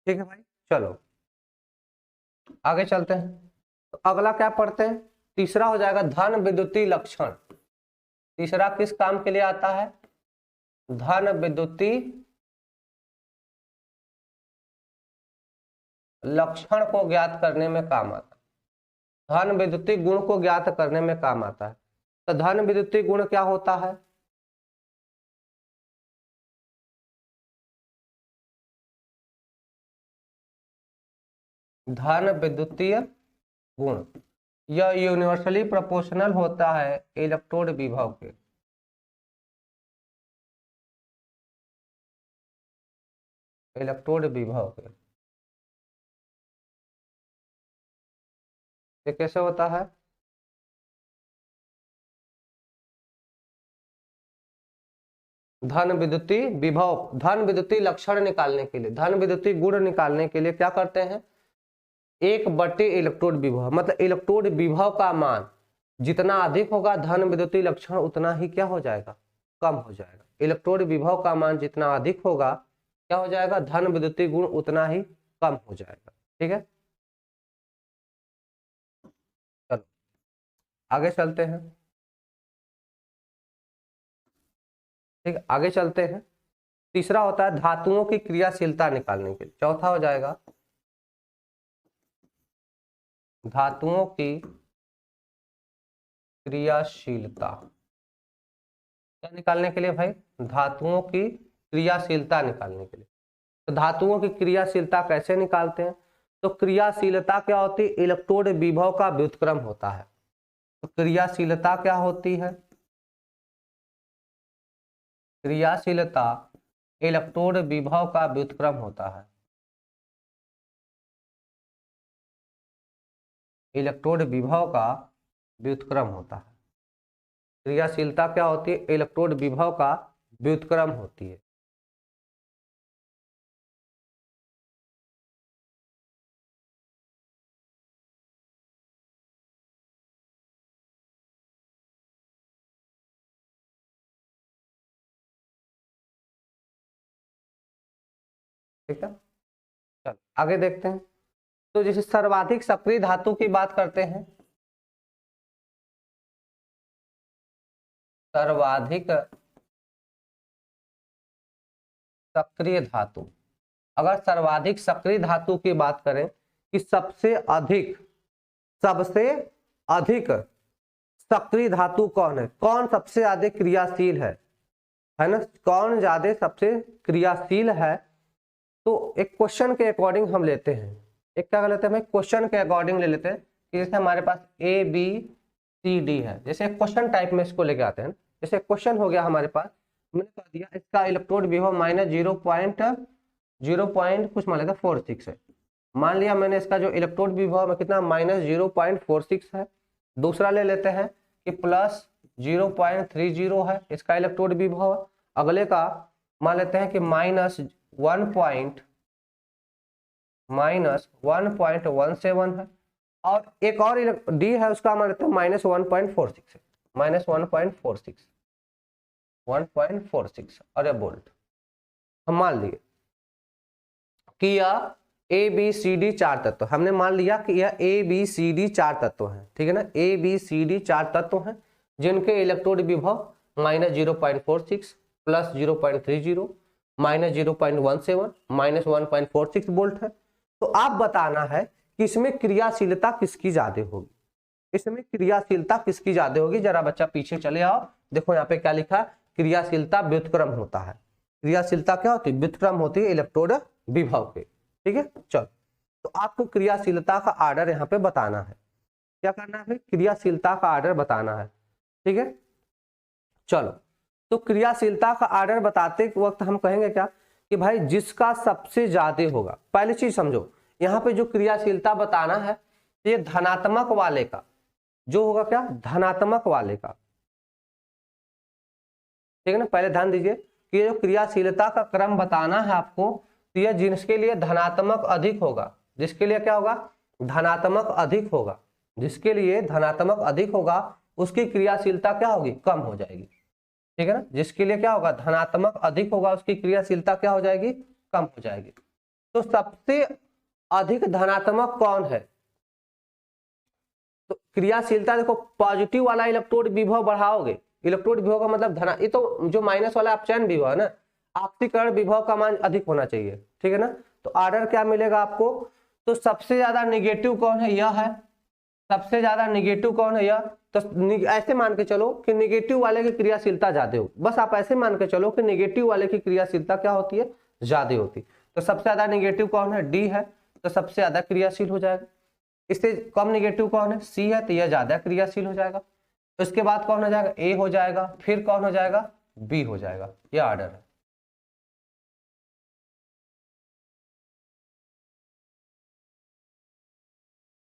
ठीक है भाई, चलो आगे चलते हैं। तो अगला क्या पढ़ते हैं? तीसरा हो जाएगा धन विद्युतीय लक्षण। तीसरा किस काम के लिए आता है? धन विद्युतीय लक्षण को ज्ञात करने में काम आता है, धन विद्युतीय गुण को ज्ञात करने में काम आता है। तो धन विद्युतीय गुण क्या होता है? धन विद्युतीय गुण यह यूनिवर्सली प्रोपोर्शनल होता है इलेक्ट्रोड विभव के। इलेक्ट्रोड विभव के ये कैसे होता है? धन विद्युतीय विभव, धन विद्युतीय लक्षण निकालने के लिए, धन विद्युतीय गुण निकालने के लिए क्या करते हैं? 1/, इलेक्ट्रोड विभव, मतलब इलेक्ट्रोड विभव का मान जितना अधिक होगा धन विद्युतीय लक्षण उतना ही क्या हो जाएगा? कम हो जाएगा। इलेक्ट्रोड विभव का मान जितना अधिक होगा क्या हो जाएगा? धन विद्युतीय गुण उतना ही कम हो जाएगा। ठीक है, चलो आगे चलते हैं। ठीक है, आगे चलते हैं। तीसरा होता है धातुओं की क्रियाशीलता निकालने के लिए। चौथा हो जाएगा धातुओं की क्रियाशीलता। क्या निकालने के लिए भाई? धातुओं की क्रियाशीलता निकालने के लिए। तो धातुओं की क्रियाशीलता कैसे निकालते हैं? तो क्रियाशीलता क्या होती है? इलेक्ट्रोड विभव का व्युत्क्रम होता है। तो क्रियाशीलता क्या होती है? क्रियाशीलता इलेक्ट्रोड विभव का व्युत्क्रम होता है। इलेक्ट्रोड विभव का व्युत्क्रम होता है। क्रियाशीलता क्या होती है? इलेक्ट्रोड विभव का व्युत्क्रम होती है। ठीक है, चलो आगे देखते हैं। तो जैसे सर्वाधिक सक्रिय धातु की बात करते हैं, सर्वाधिक सक्रिय धातु, अगर सर्वाधिक सक्रिय धातु की बात करें कि सबसे अधिक सक्रिय धातु कौन है, कौन सबसे अधिक क्रियाशील है ना, कौन ज्यादा सबसे क्रियाशील है, तो एक क्वेश्चन के अकॉर्डिंग हम लेते हैं। एक क्या कर लेते हैं भाई? क्वेश्चन के अकॉर्डिंग ले लेते हैं कि जैसे हमारे पास A B C D है, जैसे क्वेश्चन टाइप में इसको लेके आते हैं। जैसे क्वेश्चन हो गया हमारे पास, मैंने कह दिया इसका इलेक्ट्रोड विभव -0 कुछ मान लेते 46 है। मान लिया मैंने इसका जो इलेक्ट्रोड विभव कितना -0.46 है। दूसरा ले लेते हैं कि +0.30 है इसका इलेक्ट्रोड विभव। अगले का मान लेते हैं कि -1.17 है। और एक और डी है उसका मान लेते हैं -1.46 है, -1.46 अरे वोल्ट। हम मान लिए कि यह ABCD 4 तत्व, हमने मान लिया कि यह ABCD 4 तत्व हैं। ठीक है ना, ABCD 4 तत्व हैं जिनके इलेक्ट्रोड विभव -0.46, +0.30, -0.17, -1.46 वोल्ट है। तो आप बताना है कि इसमें क्रियाशीलता किसकी ज्यादा होगी, इसमें क्रियाशीलता किसकी ज्यादा होगी। जरा बच्चा पीछे चले आओ, देखो यहाँ पे क्या लिखा है, क्रियाशीलता व्युत्क्रम होता है। क्रियाशीलता क्या होती है? व्युत्क्रम होती है इलेक्ट्रोड विभव के। ठीक है, चलो तो आपको क्रियाशीलता का आर्डर यहाँ पे बताना है। क्या करना है? क्रियाशीलता का आर्डर बताना है। ठीक है, चलो तो क्रियाशीलता का आर्डर बताते वक्त हम कहेंगे क्या कि भाई जिसका सबसे ज्यादा होगा। पहली चीज समझो, यहाँ पे जो क्रियाशीलता बताना है ये धनात्मक वाले का जो होगा, क्या? धनात्मक वाले का। ठीक है ना, पहले ध्यान दीजिए कि ये जो क्रियाशीलता का क्रम बताना है आपको, तो यह जिसके लिए धनात्मक अधिक होगा, जिसके लिए क्या होगा? धनात्मक अधिक होगा, जिसके लिए धनात्मक अधिक होगा उसकी क्रियाशीलता क्या होगी? कम हो जाएगी। ठीक है ना, जिसके लिए क्या होगा? धनात्मक अधिक होगा उसकी क्रियाशीलता क्या हो जाएगी? कम हो जाएगी। तो सबसे अधिक धनात्मक कौन है? तो क्रियाशीलता देखो, पॉजिटिव वाला इलेक्ट्रोड विभव बढ़ाओगे, इलेक्ट्रोड विभव का मतलब धना, ये तो जो माइनस वाला अपचयन विभव है ना, आपसीकरण विभव का मान अधिक होना चाहिए। ठीक है ना, तो आर्डर क्या मिलेगा आपको? तो सबसे ज्यादा निगेटिव कौन है? यह है। सबसे ज्यादा निगेटिव कौन है? यह। तो ऐसे मान के चलो कि निगेटिव वाले की क्रियाशीलता ज्यादा हो, बस आप ऐसे मान के चलो कि निगेटिव वाले की क्रियाशीलता क्या होती है? ज्यादा होती। तो सबसे ज्यादा निगेटिव कौन है? डी है। तो सबसे ज्यादा क्रियाशील हो जाएगा। इससे कम निगेटिव कौन है, सी है, तो यह ज्यादा क्रियाशील हो जाएगा। उसके बाद कौन हो जाएगा, ए हो जाएगा, फिर कौन हो जाएगा, बी हो जाएगा। यह ऑर्डर है।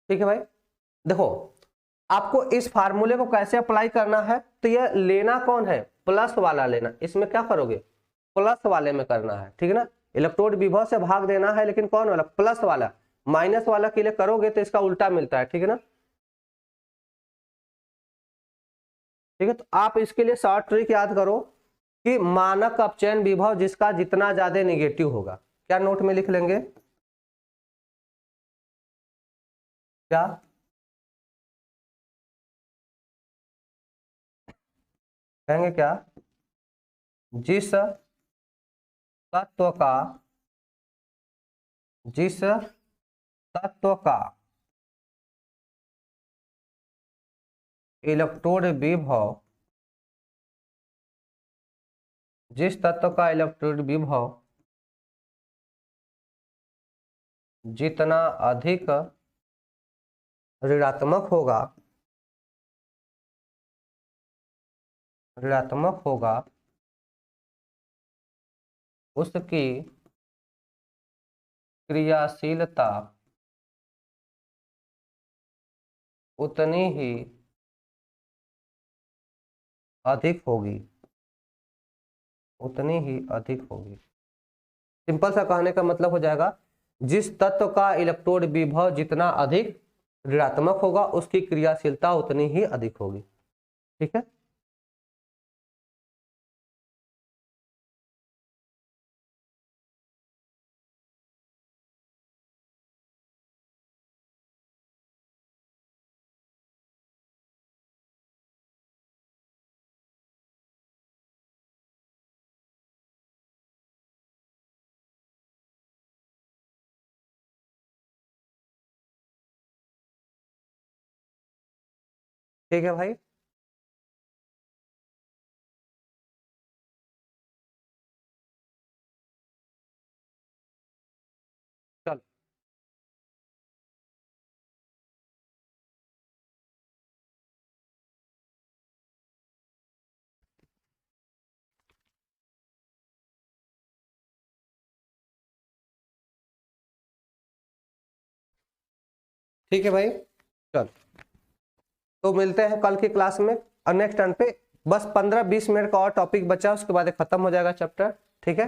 ठीक है भाई, देखो आपको इस फार्मूले को कैसे अप्लाई करना है, तो ये लेना कौन है, प्लस वाला लेना। इसमें क्या करोगे, प्लस वाले में करना है, ठीक है ना। इलेक्ट्रोड विभव से भाग देना है, लेकिन कौन वाला, प्लस वाला। माइनस वाला के लिए करोगे तो इसका उल्टा मिलता है, ठीक है ना। ठीक है, तो आप इसके लिए शॉर्ट ट्रिक याद करो कि मानक अपचयन विभव जिसका जितना ज्यादा निगेटिव होगा, क्या नोट में लिख लेंगे, क्या कहेंगे, क्या, जिस तत्व का, जिस तत्व का इलेक्ट्रोड विभव, जिस तत्व का इलेक्ट्रोड विभव जितना अधिक ऋणात्मक होगा, ऋणात्मक होगा, उसकी क्रियाशीलता उतनी ही अधिक होगी, उतनी ही अधिक होगी। सिंपल सा कहने का मतलब हो जाएगा, जिस तत्व का इलेक्ट्रोड विभव जितना अधिक ऋणात्मक होगा उसकी क्रियाशीलता उतनी ही अधिक होगी। ठीक है, ठीक है भाई। चलो, ठीक है भाई, चलो तो मिलते हैं कल की क्लास में और नेक्स्ट टर्न पे। बस 15-20 मिनट का और टॉपिक बचा, उसके बाद खत्म हो जाएगा चैप्टर। ठीक है,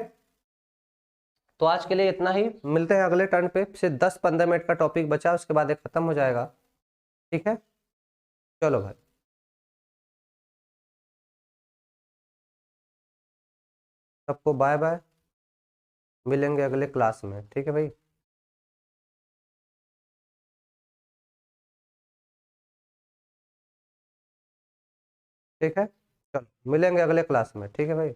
तो आज के लिए इतना ही, मिलते हैं अगले टर्न पे, सिर्फ 10-15 मिनट का टॉपिक बचा, उसके बाद खत्म हो जाएगा। ठीक है, चलो भाई, सबको बाय बाय, मिलेंगे अगले क्लास में। ठीक है भाई। ठीक है, चलो मिलेंगे अगले क्लास में। ठीक है भाई।